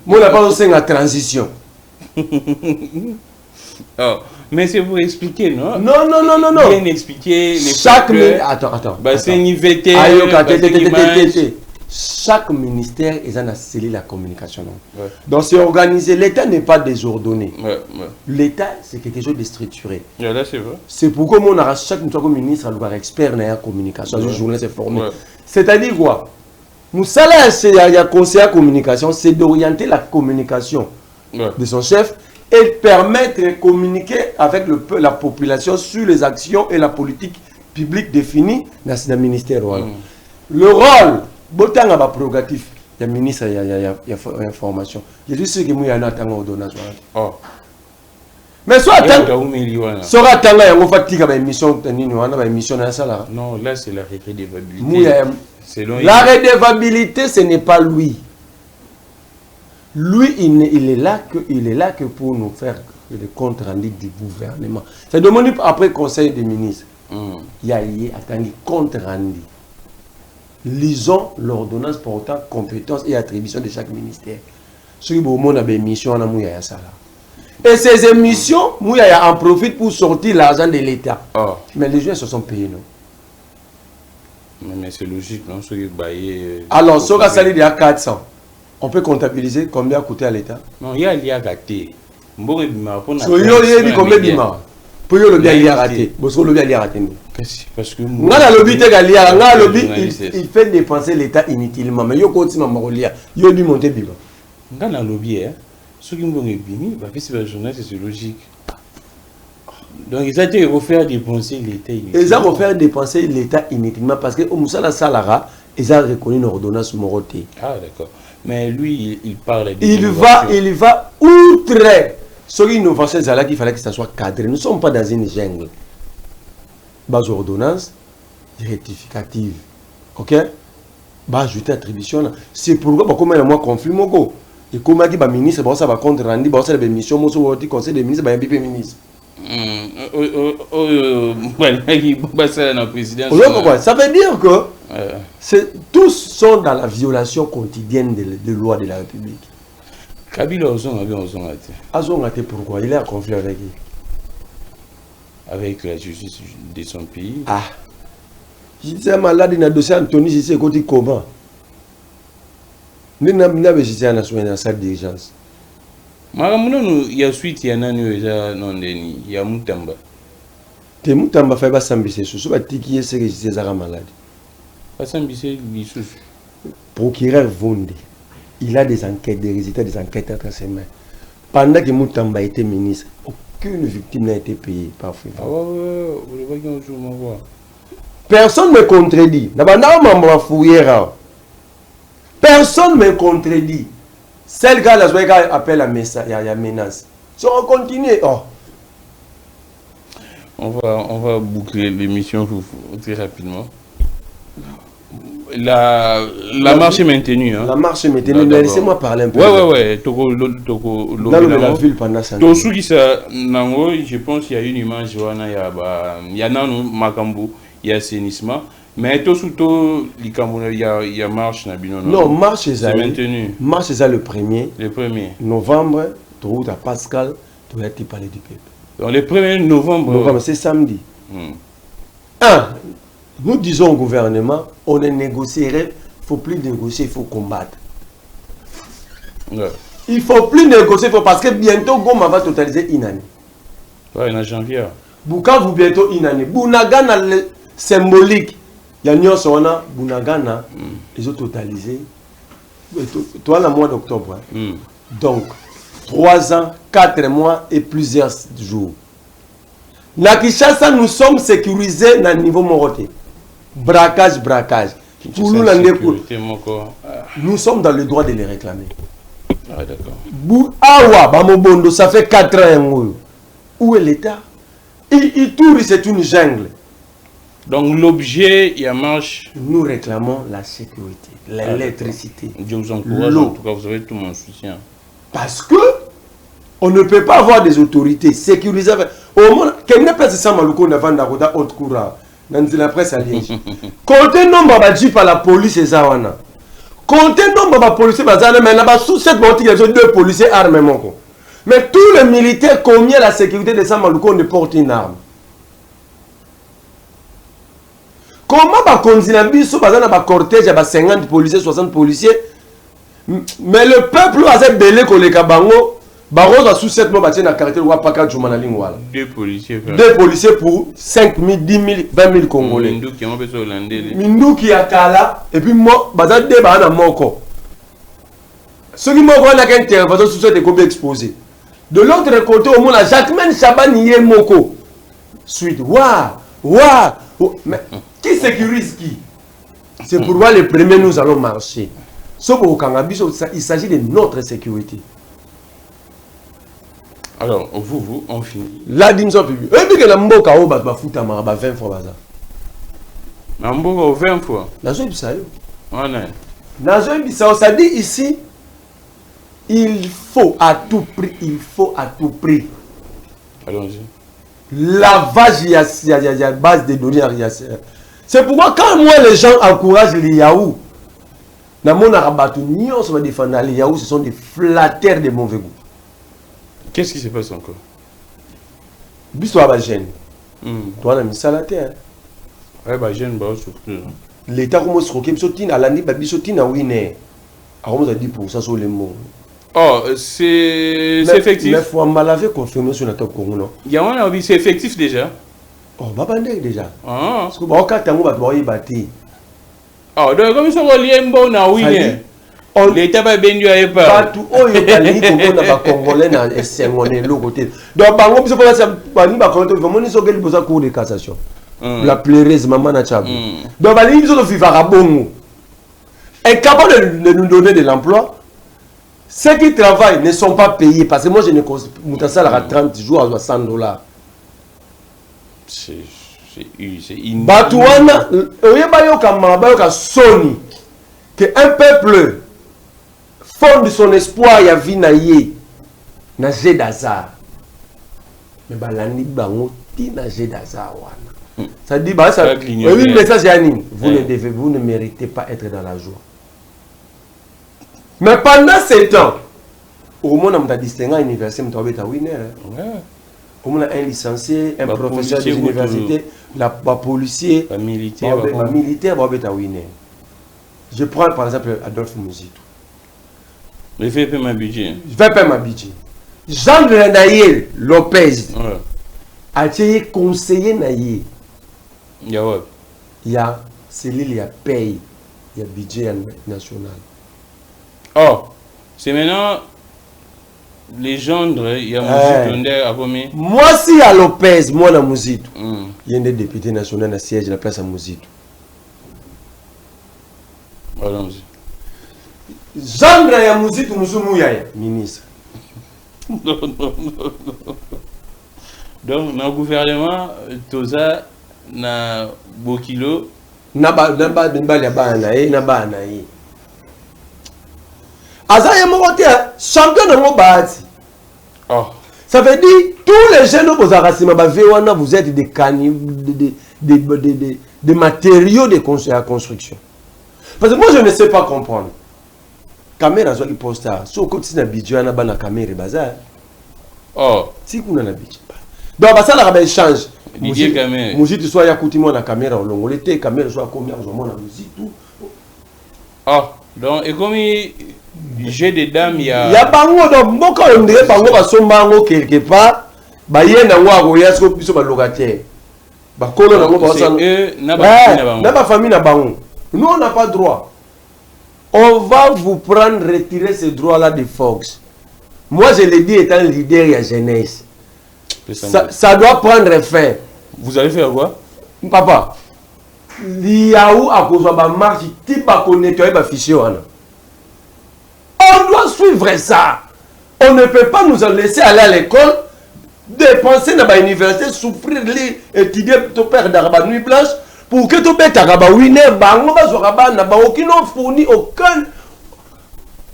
Moi, il n'y a pas de transition. Oh. Mais c'est pour expliquer, non? Non. Bien expliquer les chaque attends. Bah, c'est une VT. Chaque ministère est en scellé la communication. Ouais. Donc c'est organisé. L'État n'est pas désordonné. Ouais. L'État, c'est quelque chose de structuré. Ouais, là, c'est vrai. C'est pourquoi on a chaque ministre a le expert dans la communication. Ouais. Journaliste est formé. Ouais. C'est-à-dire quoi? Nous savons il y a conseiller à communication, c'est d'orienter la communication de son chef et permettre de communiquer avec la population sur les actions et la politique publique définie dans le ministère. Le rôle, il y a prérogatif, il y a ministre, il y a information. Je dis ce que moi, il y a un attendant au donation. Mais soit attendant, non, là c'est la redevabilité. La redevabilité, ce n'est pas lui. Lui, il est là que pour nous faire le compte rendu du gouvernement. C'est demandé après conseil des ministres. Il y a un compte rendu. Lisons l'ordonnance portant compétences et attributions de chaque ministère. Ce qui vous a des missions à ça. Et ces émissions, Mouya en profite pour sortir l'argent de l'État. Mais les gens se sont payés, non? Mais c'est logique, non? Alors, ce qui est à 400. On peut comptabiliser combien a coûté à l'État? Non, il y a gâté. Combien pour le bien, il y a raté. Parce que il fait dépenser l'État inutilement. Mais il continue à il monter bilan. Dans le lobby, ceux qui m'ont bimi, c'est logique. Donc ils ont été refaire dépenser l'État inutilement. Ils ont refaire dépenser l'État inutilement parce que au Moussala Salara, ils ont reconnu une ordonnance Moroté. Ah d'accord. Mais lui, il parle de il va outre ce innovation là qu'il fallait que ça soit cadré. Nous ne sommes pas dans une jungle. Base ordonnance rectificative. OK? Bah ajouter attribution. C'est pourquoi comme il y a moins conflit moko. Et comment dit, ministre, ça va contre Randy, ça va mission, le conseil des ministres, va un ministre. Ça veut dire que tous sont dans la violation quotidienne des lois de la République. Kabila a pourquoi? Il est en conflit avec qui? Avec la justice de son pays. Ah. Je disais malade dans le dossier Anthony, je sais côté comment. Nous n'avons pas besoin de salle d'urgence. Il y a suite, il y a il y a Moutamba. Te Moutamba fait pas s'ambisser sous ce qui est ces malade. Pas s'ambisser sous. Procureur Vonde, il a des enquêtes, des résultats des enquêtes entre ses mains. Pendant que Moutamba était ministre, aucune victime n'a été payée par FIFA. Personne ne me contredit. Personne ne me contredit. Celle gars là, appelle à menace. Si on continue, oh. On va boucler l'émission très rapidement. La marche est maintenue. Hein. La marche est maintenue. Laissez-moi parler un peu. Ouais. Dans la ville pendant ça. Je pense qu'il y a une image. Il y a Makambu, il y a assainissement. Mais tout il y a marche. Non, marche est maintenu. Marche est le 1er. Le 1er. Novembre, tu as Pascal, tu as parlé du peuple. Donc le 1er novembre. Novembre, c'est samedi. Nous disons au gouvernement, on est négocierait, il ne faut plus négocier, il faut combattre. Ouais. Il ne faut plus négocier, parce que bientôt Goma va totaliser une année. Oui, en janvier. Bukavu bientôt une année. Bunagana le symbolique. Il y a Nyon Sona, Bunagana, ils ont totalisé. Toi, le mois d'octobre. Donc, 3 ans, 4 mois et plusieurs jours. Na Kinshasa, nous sommes sécurisés dans le niveau Moroté. Braquage. Nous sommes dans le droit de les réclamer. Ah, d'accord. Ça fait 4 ans. Où est l'État? Il tourne, c'est une jungle. Donc l'objet, il y a marche. Nous réclamons la sécurité, l'électricité. Je vous encourage, en tout cas, vous avez tout mon soutien. Parce que on ne peut pas avoir des autorités sécurisées. Au moins, quel n'est pas ça, Malouko, Navan, Dakoda, Haute Koura, dans la presse à Liège. Comptez nombre de jeeps à la police et Zawana. Comptez nombre de policiers, mais là-bas, sous cette montée, il y a 2 policiers armés. Mais tous les militaires, combien la sécurité de Samalouko ne porte une arme? Comment va continuer à un cortège à 50 policiers, 60 policiers? Mais le peuple a belé que les Kabango. Barros a sous 7 mois battu dans le quartier de Wapaka Djoumanali Ngwala. 2 policiers. 2 policiers pour 5 000, 10 000, 20 000 Congolais. Mindou qui a Kala, et puis moi, Bazar de Bahana Moko. Ceux qui m'ont vu dans l'intervention sous cette école exposée. De l'autre côté, au monde, Jacquemin Chaban Yé Moko. Suite, waouh. Mais qui sécurise qui? C'est pourquoi les premiers nous allons marcher. Sauf au Kangabi, il s'agit de notre sécurité. Alors, vous, on finit. La dimension publique. Et puis que la mboka au bat bafuta maraba 20 fois baza. La mboka 20 fois. La zone bisayo. On est. La zone bisayo, ça dit ici, il faut à tout prix. Allons-y. Lavage, il y a base de données. C'est pourquoi quand moi les gens encouragent les Yahoo, dans mon arabatou, nous on va défendre les Yahoo, ce sont des flatteurs de mauvais goût. Qu'est-ce qui se passe encore? Bisous à Bagène. Toi, on a mis ça à la terre. Oui, Bagène, surtout. L'État, comme on se croquait, bisous à l'année, bisous à Winner. Alors, on a 10% sur les mots. Oh, c'est effectif. Mais il faut mal avait confirmé sur notre Congo, non? Il y a un avis, c'est effectif déjà. Oh, Babandé déjà. Ah. Parce que, bon, quand tu as battu. Oh, donc, comme ça, on l'a bon à Winner. L'État va bien du pas. Partout où il y a des Congolais dans les Congolais, l'autre côté. Donc, par exemple, si on a un cours de cassation. La pleureuse, maman n'a pas. Donc, il faut vivre à Bongo. Et capable de nous donner de l'emploi, ceux qui travaillent ne sont pas payés. Parce que moi, je ne compte ça à 30 jours à $100. C'est une. Batouana, il y a un peuple fonde son espoir ya vie na ye na jeu d'hasard. Mais balandi bango ti na jeu d'hasard wana. Ça dit bah ça oui message Yanine, vous ne méritez pas être dans la joie. Mais pendant ce temps, au moins on a distingué à l'université, on a winner. Au moins un licencié, un professeur de l'université, la policier, un militaire, un winner. Je prends par exemple Adolphe Mouzitou. Je vais payer ma budget. Je vais payer ma budget. Jean-Daniel Lopez a été conseiller naïe. Il y a cellule, il y a paye, il y a budget national. Oh, c'est maintenant les gendres, il y a Mouzitou à combien? Moi, si à Lopez, moi, dans Mouzitou, il y a des députés nationaux dans le siège de la place à Mouzitou. Allons-y. Gendre ya Mouzitou, ministre. Donc, dans le gouvernement, Toza, na Bokilo, champion de mon bâti. Ça veut dire tous les jeunes vous êtes des matériaux de la construction. Parce que moi je ne sais pas comprendre. Caméra qui poste ça. Si on na budget na bana caméra bazar. Si kuna na budget. Donc ça la change. Mouzitou soit ya kutimo na caméra au longo l'été caméra soit combien au moins na Mouzitou. Donc et comme j'ai des dames il y a bango donc moko on dirait bango ba sombango quelque part ba yena ngwa ko yasko biso ba locataire. Ba kolo na ngo ba ça. Na ba famille na bango. Nous on n'a pas droit. On va vous prendre, retirer ce droit-là de Fox. Moi, je l'ai dit étant leader et jeunesse. Ça doit prendre fin. Vous allez faire quoi? Papa, l'IAO a cause de la marche, type à nettoyer les fichiers. On doit suivre ça. On ne peut pas nous laisser aller à l'école, dépenser dans l'université, souffrir, étudier, perdre dans la nuit blanche. Pour que tu aies un winner, qui n'ont fourni aucun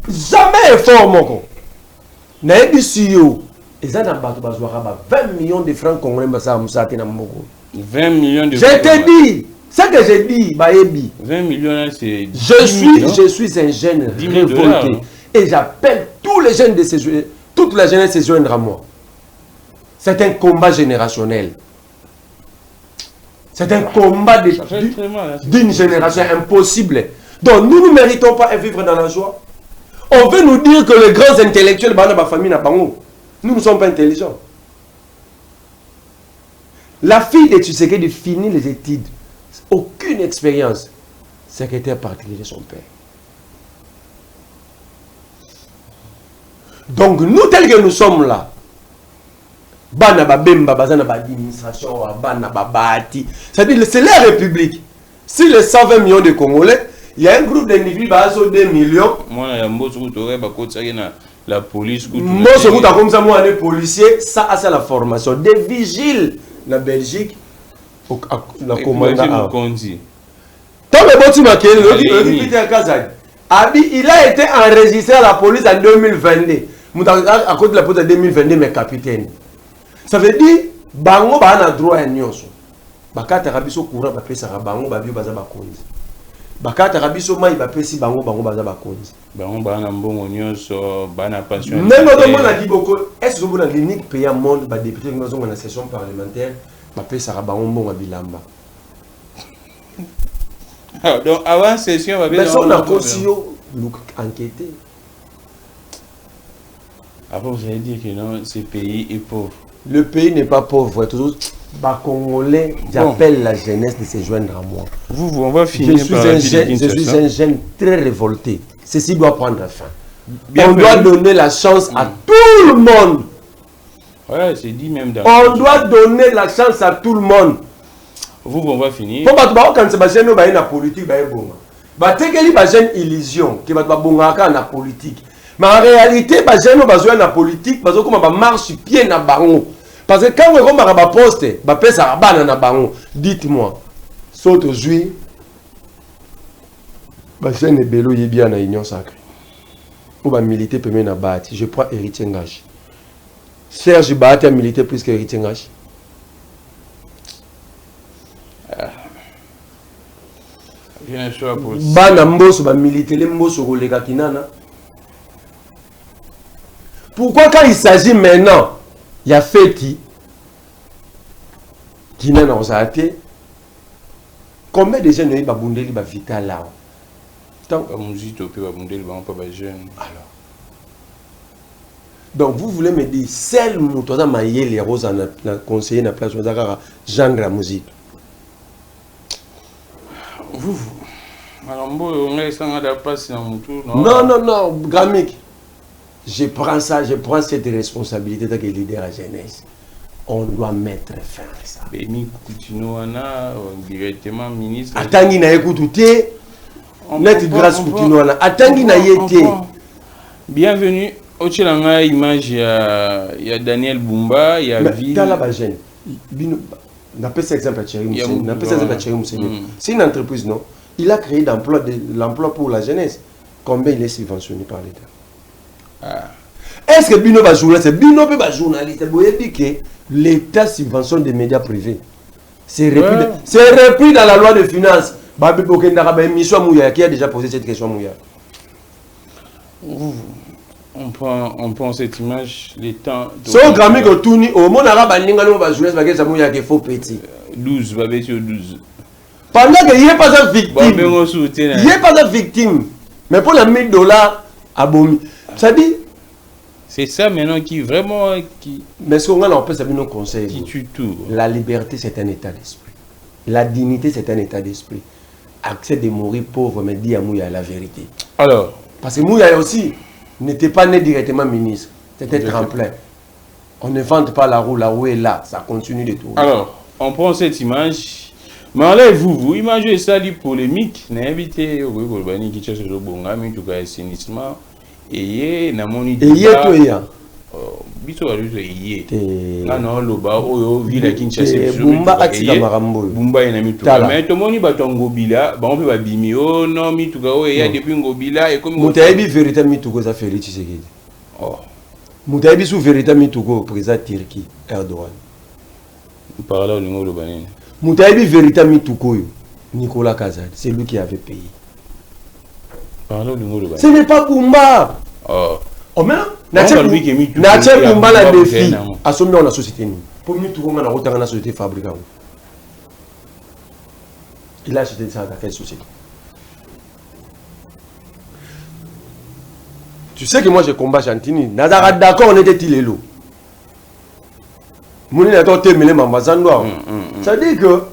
jamais effort. N'a pas dit et ça n'a pas 20 millions de francs congolais. 20 millions de francs. Je te dis, ce que j'ai dit, 20 millions, c'est. Je suis un jeune révolté. Et j'appelle tous les jeunes de ces jeunes, toute la jeunesse de se joindre à moi. C'est un combat générationnel. C'est un combat d'une génération impossible. Donc nous ne méritons pas de vivre dans la joie. On veut nous dire que les grands intellectuels de la famille n'a pas nous ne sommes pas intelligents. La fille de Tshisekedi finit les études. Aucune expérience. Secrétaire particulier de son père. Donc nous tels que nous sommes là, Bana Babemba, Bazana Administration, Bana Babati. C'est-à-dire, c'est la République. Si les 120 millions de Congolais, il y a un groupe d'individus, baso 2 millions. Moi, il y a un peu la police. Moi, je suis comme ça, moi, les policiers, ça, c'est la formation. Des vigiles, la Belgique, la commandant. Tant que tu m'as il a été enregistré à la police en 2022. À cause de la police en 2022, mais capitaine. Ça veut dire bango ba na droit ya nyonso. Bakata rabiso courant ba pesa bango ba bio baza ba konzi. Bakata rabiso mai ba pesi bango baza ba konzi. Bango ba na mbongo nyonso ba na pension. Même dans mon dit beaucoup est-ce que vous na l'unique pays au monde ba député qui sont en session parlementaire ba pesa bango mbongo bilamba. Donc avant session ba mais on a conscio look enquêter. Après vous allez dire que non, ce pays est pauvre. Le pays n'est pas pauvre. Toujours, Congolais, j'appelle la jeunesse de se joindre à moi. On va finir. Je suis un jeune très révolté. Ceci doit prendre fin. On doit donner la chance à tout le monde. Ouais, c'est dit même dans. On doit donner la chance à tout le monde. On va finir. Pour quand c'est la politique, c'est une illusion qui va être la politique. Mais en réalité, les gens ont besoin de la politique parce que marche pied na bango. Parce que quand on a un poste, dites-moi, saute aujourd'hui, les gens sont bien dans l'union sacrée. ou va militer pour mener Bahati. Je prends Héritier Ngash. Serge Bahati a milité plus qu'Héritier Ngash. Bien sûr pour Bana Mbosso va militer les Mbosso Rolega Kinana. Pourquoi quand il s'agit maintenant, il y a Feti, Kinana Ozate, combien de jeunes ont Babundeli Vital là? Donc vous voulez me dire, seul Moutoza Maïe les roses en conseiller na place genre la musique. Vous non, Gramik. Je prends cette responsabilité de leader à jeunesse. On doit mettre fin à ça. Directement ministre. Attendez, na écouté. Net grâce Koutinoana. Attendez, na yété. Bienvenue. Au Chilanga, image, il y a Daniel Bumba, il y a Ville. C'est une entreprise, non? Il a créé l'emploi pour la jeunesse. Combien il est subventionné par l'État? Est-ce que Bino va jouer? C'est Bino peut journaliste. Vous dit que l'État subventionne des médias privés. C'est repris dans la loi de finances. Babi Bokenda Miswa Mouya qui a déjà posé cette question Mouya. On prend cette image, les temps. Son grand que tourne au monde arabe, il va jouer avec Mouya qui est faux petit. 12, Babé sur 12. Pendant qu'il n'est pas un victime. Il n'est pas un victime. Mais pour la $1000 à Bomi. Ça dit. C'est ça maintenant qui vraiment. Mais ce qu'on a, on peut savoir nos conseils. Qui tue tout. La liberté, c'est un état d'esprit. La dignité, c'est un état d'esprit. Accès de mourir pauvre, mais dire à Mouya la vérité. Alors. Parce que Mouya aussi n'était pas né directement ministre. C'était tremplin. On ne vante pas la roue est là. Ça continue de tourner. Alors, on prend cette image. Mais enlève-vous, imaginez ça, les polémiques. N'invitez au Golbani qui cherche le bon ami, tout cas, assainissement. Et na moni et toi ya biso ba luto yé na no loba oyo villa Kinshasa Bumba atika marambo Bumba ina mituka mais to moni ba tongo bila ba on peut ba bimi oh non mituka o ya depuis ngobila et comme mutayebi vérité mituko za Félix Tshisekedi oh mutayebi sous vérité mituko président Turquie Erdogan par là au niveau loba nini mutayebi vérité mituko yo Nicolas Kazadi c'est lui qui avait payé. Ce n'est pas Bumba. Oh. Oh mais Natia Bumba la défi. À ce moment la société. Pour nous tout le monde a la société fabricante. Il a acheté ça dans quelle société? Tu sais que moi je combat Chantini. Nazara d'accord on était Tilelo. Mouni n'a pas été mêlé Mambazandoa. Ça dit que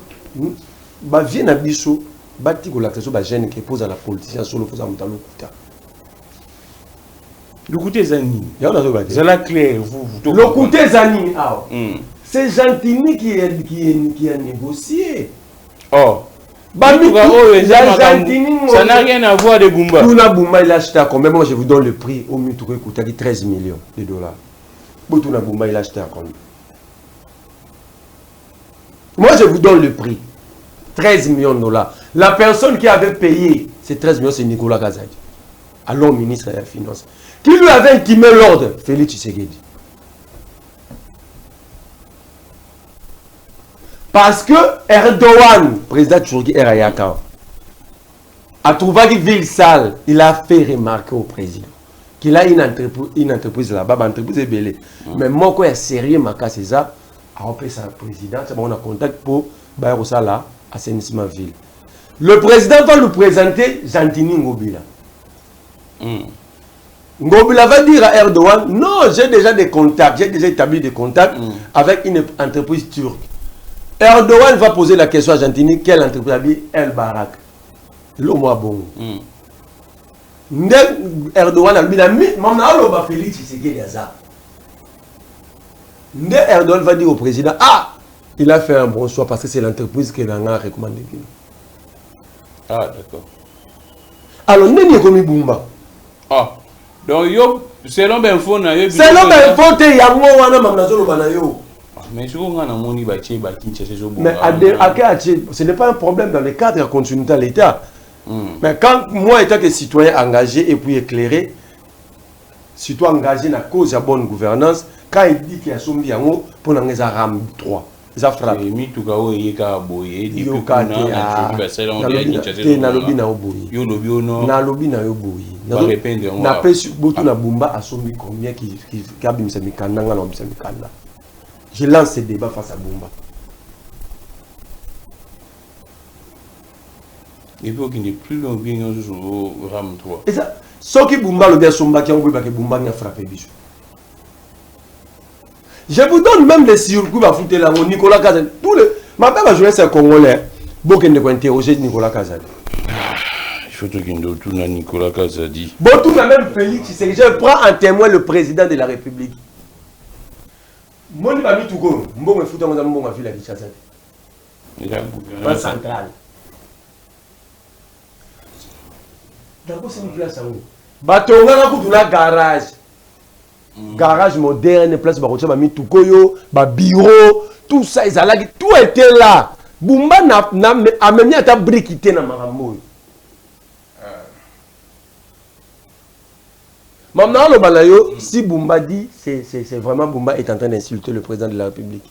bah vient à Bissou. Bati ko l'accès ba jeune qui pose à la politicien solo pose à mutalo kuta. Le côté Zani. Ya on a bati. C'est la clé vous. Le côté Zani ah. C'est Gentini qui a négocié. Oh. Bami Gentini ça n'a rien à voir de Bumba. Tuna Bumba il a acheté à combien? Moi je vous donne le prix au Mutuko coûta 13 millions de dollars. Tuna Bumba il a acheté à combien? Moi je vous donne le prix. 13 millions de dollars. La personne qui avait payé ces 13 millions, c'est Nicolas Kazadi, alors ministre des Finances, qui lui avait intimé l'ordre, Félix Tshisekedi. Parce que Erdogan, président Turquie Erayaka, a trouvé une ville sale. Il a fait remarquer au président qu'il a une entreprise là-bas, une entreprise est belle. Mais moi, quand il est sérieux, c'est ça, a appelé sa présidente, on a contact pour Bayarosala. Assainissement ville. Le président va nous présenter Gentini Ngobila. Ngobila va dire à Erdogan, non, j'ai déjà des contacts, j'ai déjà établi des contacts avec une entreprise turque. Erdogan va poser la question à Gentini, quelle entreprise a dit El Barak. L'homme a bon. Erdogan a dit, maman, va Félix Tshisekedi Yaza. Erdogan va dire au président, ah, il a fait un bon choix parce que c'est l'entreprise qui l'a recommandé. Ah, d'accord. Alors, n'est-ce pas comme Bumba? Ah, donc, selon Benfo, selon Benfo, il y a un mot mais si on a un moni bâti, mais ce n'est pas un problème dans le cadre de continuité à l'État. Mais quand moi, étant que citoyen engagé et puis éclairé, Si tu es engagé dans la cause de la bonne gouvernance, quand il dit qu'il y a son biango, pour nous les RAM 3. Ça frappe. Mi tout cas, il y a boye. Il y a je lance ce débat face à Bumba. Il faut qu'il n'y ait plus d'opinion sur RAM 3. Et ça, ce qui Bumba le bien somba qui a oublié que Bumba n'a frappé bichou. Je vous donne même les circuits va foutre là, Nicolas Kazan. Tous les, ma père va jouer c'est congolais. Beaucoup de interroger Nicolas Kazan. Il faut qu'il y ait Nicolas Kazadi. Bon, tout le même Félix, je prends en témoin le président de la République. Moi, je ne vais pas tout je vais foutre dans mon ville à Kinshasa. Pas central. D'abord, c'est une place à où? Batonga na garage. Garage moderne, place barocha ba mitukoyo, ba bureau, tout ça tout était là. Bumba a même ta briquité na marambo. Maintenant le balayo, si Bumba dit c'est vraiment Bumba est en train d'insulter le président de la République.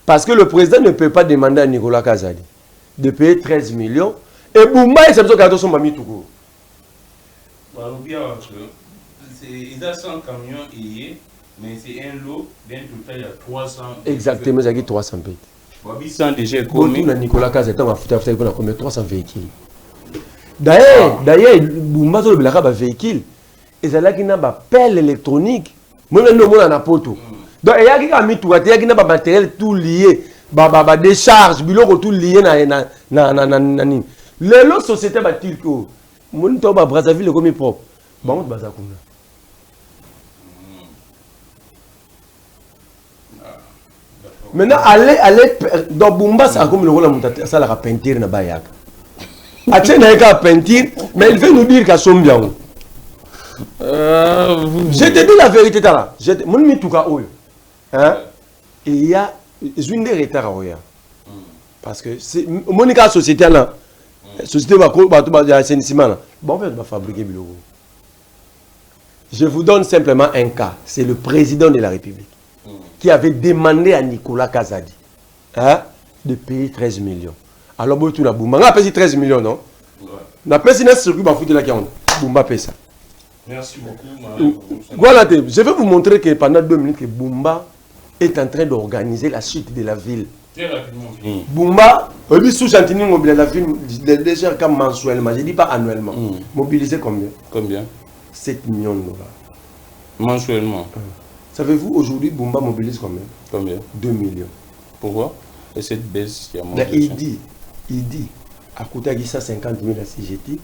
Parce que le président ne peut pas demander à Nicolas Kazadi de payer 13 millions. Et Bumba, c'est besoin de son mami tout court. Il y a 100 camions hier, mais c'est un lot, d'un total il y a 300. Exactement, il y a 300 bêtes. Wabi déjà commis. Nicolas Kazadi a fait 300 véhicules. D'ailleurs, Bumba a fait un véhicule. Et c'est là qu'il y a un pelle électronique. Moi, je suis un poto. Donc, il y a un matériel tout lié. Des charges, tout lié. Les lots sociétés battent que mon toba Brazzaville est comme propre. Bon, Bazakuna. Maintenant, allez dans Bumba, ça a comme le rôle de ça la peinture na bayak. Atien n'a qu'à peinture, mais il veut nous dire qu'à son bien. Je te dis la vérité là. Mon mi tout cas hein? Il y a une des retards parce que c'est mon cas société là. Société va assainissement. Bon, on va fabriquer le logo. Je vous donne simplement un cas. C'est le président de la République qui avait demandé à Nicolas Kazadi de payer 13 millions. Alors, bon, tout la Bumba. On a payé 13 millions, non? On a payé 13 millions pour la Bumba paye ça. Merci beaucoup. Voilà, je vais vous montrer que pendant 2 minutes, que Bumba est en train d'organiser la suite de la ville. Très rapidement. Bumba, sous Chantini mobilise la ville déjà comme mensuellement, je ne dis pas annuellement. Mobiliser combien? Combien? 7 millions de dollars. Mensuellement. Savez-vous, aujourd'hui, Bumba mobilise combien? Combien? 2 millions. Pourquoi? Et cette baisse qui a monté? Il dit, à côté de 150 000 à CGT,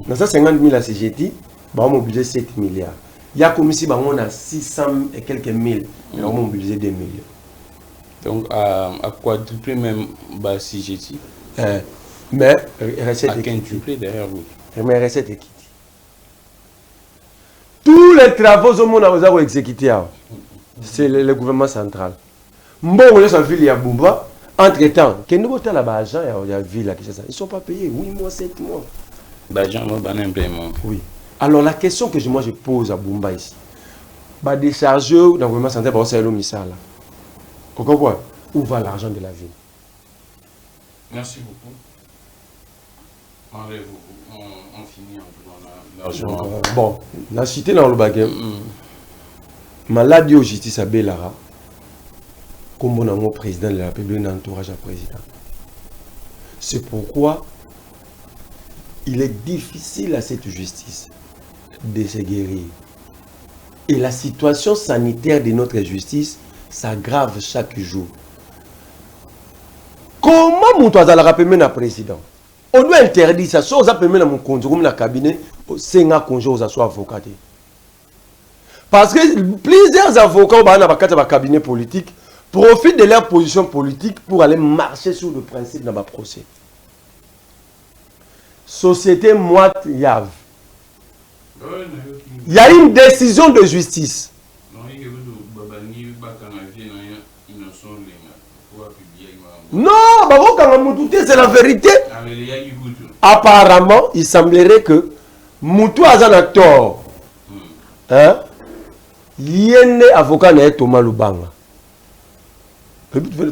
dans 150 000 à CGT, on va mobiliser 7 milliards. Il y a comme si on a 600 et quelques mille, on va mobiliser 2 millions. Donc, à quadrupler même CGT. Mais, recette à quintupler derrière vous. Mais, recette est quittée. Tous les travaux au monde ont exécutés. C'est le gouvernement central. Bon, on est en ville, il y a Bumba. Entre-temps, quand nous avons là-bas, il y a ville, ils ne sont pas payés 8 mois, 7 mois. Oui. Alors, la question que moi je pose à Bumba ici, des chargeurs dans le gouvernement central, c'est le missal. Vous comprenez? Où va l'argent de la ville? Merci beaucoup. On finit en largement. Bon, la cité dans le baguette. Maladie au justice à Bellara. Comme on a mon président de la République, entourage à président. C'est pourquoi il est difficile à cette justice de se guérir. Et la situation sanitaire de notre justice s'aggrave chaque jour. Comment mon toit à la rappeler un président? On doit interdire ça. Si on a permis mon congé comme le cabinet, c'est un congé aux avocats. Parce que plusieurs avocats dans le cabinet politique profitent de leur position politique pour aller marcher sur le principe dans le procès. Société moite Yav. Il y a une décision de justice. Non, c'est la vérité. Apparemment, il semblerait que Moutou Azana tort. Hein? Yende avocat na Thomas Lubanga.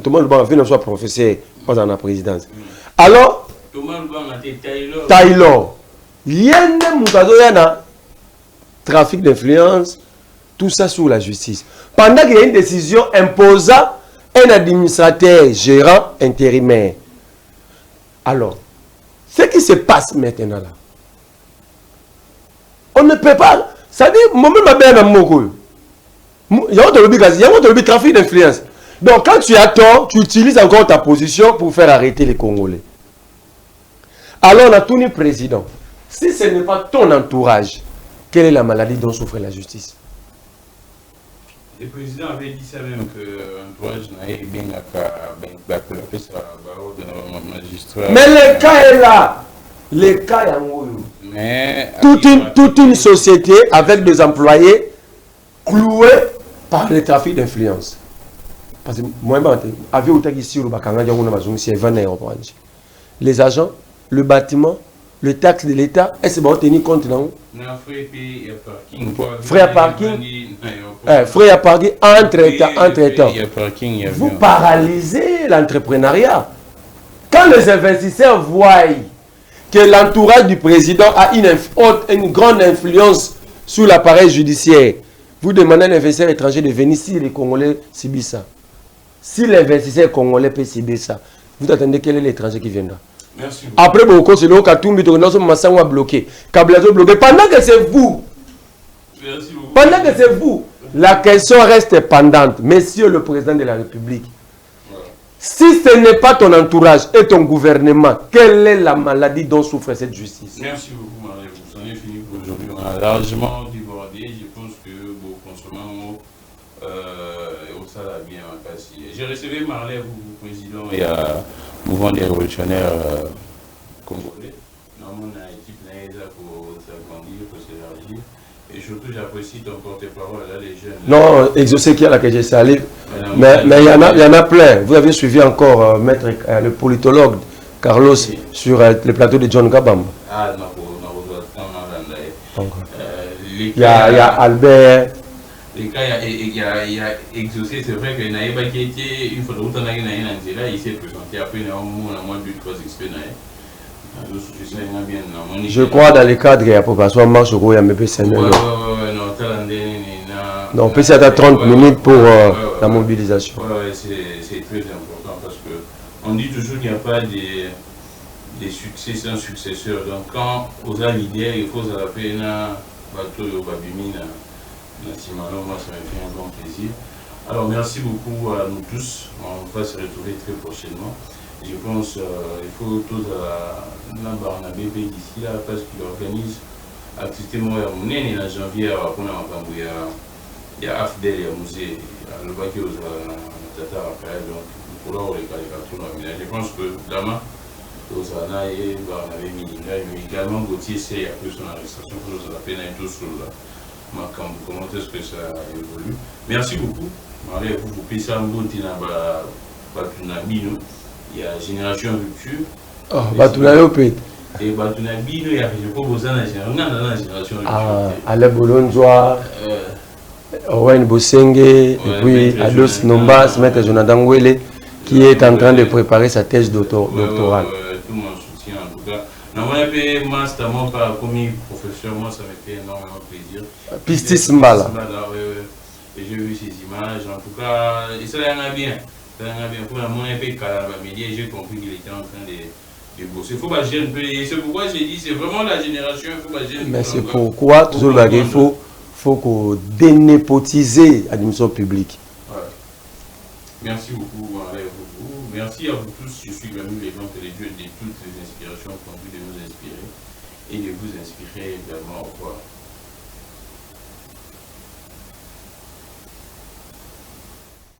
Thomas Lubanga fait soit professeur pas dans la présidence. Alors Thomas Lubanga Taylor. Taylor. Yende Moutazo yana trafic d'influence, tout ça sur la justice. Pendant qu'il y a une décision imposant un administrateur gérant intérimaire. Alors, ce qui se passe maintenant là, on ne peut pas. Ça dit, moi-même, ma belle amour. Il y a un trafic d'influence. Donc, quand tu as tort, tu utilises encore ta position pour faire arrêter les Congolais. Alors, on a tout le président. Si ce n'est pas ton entourage, quelle est la maladie dont souffre la justice? Le président avait dit ça même que l'entourage n'avait bien magistrat. Mais le cas est là. Le cas est en haut. Mais toute une société avec des employés cloués par le trafic d'influence. Parce que moi, les agents, le bâtiment, le taxe de l'État, est-ce que vous tenir compte non? Frais à parking, frais à parking, entre-temps. Vous paralysez l'entrepreneuriat. Quand les investisseurs voient que l'entourage du président a une grande influence sur l'appareil judiciaire, vous demandez à un investisseur étranger de venir si les Congolais subissent ça. Si l'investisseur congolais peut subir ça, vous attendez quel est l'étranger qui viendra? Merci beaucoup. Après, beaucoup, c'est là que nous sommes bloqués. Pendant que c'est vous, pendant que c'est vous, la question reste pendante. Monsieur le président de la République, si ce n'est pas ton entourage et ton gouvernement, quelle est la maladie dont souffre cette justice? Merci beaucoup, Marie. Vous en avez fini pour aujourd'hui. On a largement débordé. Je pense que vos consommateurs ça l'a bien passé. J'ai reçu Marley, vous, président, et mouvement des révolutionnaires congolais. Normalement, on a une équipe pour s'agrandir, pour s'élargir. Et surtout, j'apprécie ton porte-parole, là, les jeunes. Non, exaucé qui est là que j'ai salé. Mais il y en a plein. Vous avez suivi encore maître, le politologue Carlos sur le plateau de John Gabam. Ah, non, il y a Albert. Les cas, il y a exaucé, c'est vrai qu'il n'a pas été une fois de route en Angela, il s'est présenté après, il a moins de 3 experts. Je crois dans le cadre, il y a population marche au Goya MP Sénégal. Non, on peut s'y attendre 30 minutes pour la mobilisation. Oui, c'est très important parce qu'on dit toujours qu'il n'y a pas de succès sans successeur. Donc quand vous avez l'idée, il faut la faire un bateau au Babimina. Moi, ça m'a fait un grand plaisir. Alors, merci beaucoup à nous tous. On va se retrouver très prochainement. Je pense qu'il faut tous la Barnabé d'ici là parce qu'il organise activité moi en janvier il y a Afdel, il y a Musée, le bac aux Tata après donc pour là on les je pense que demain Osana et Barnabé Mininga mais également Gauthier c'est après son arrestation pour nous la peine et tout sur là. Comment est-ce que ça évolue? Merci beaucoup. Marie, vous pouvez ça il y a Génération Rupture. Oh, Batunayope. Et Batunabino, il y a pas besoin de Génération Rupture. Alain Bolonzoa, Owen Bosenge, et puis Ados Nombas, Maître Jonathan Wele, qui est en train de préparer sa thèse doctorale. Tout mon soutien en tout cas. Normalement, master, moi, comme professeur, moi, ça me fait énormément plaisir. Pistis Mbala. Et j'ai vu ces images, en tout cas, et ça y en a bien. Ça y en a bien. Pour la monnaie, j'ai compris qu'il était en train de bosser. Il faut pas gêner un peu. Et c'est pourquoi j'ai dit, c'est vraiment la génération, il faut pas gêner. Mais c'est pourquoi, toujours il faut qu'on dénépotise l'administration publique. Merci beaucoup, merci à vous tous. Je suis Grammy Lévent, que les dieux de toutes les inspirations conduisent de nous inspirer et de vous inspirer également. Au revoir.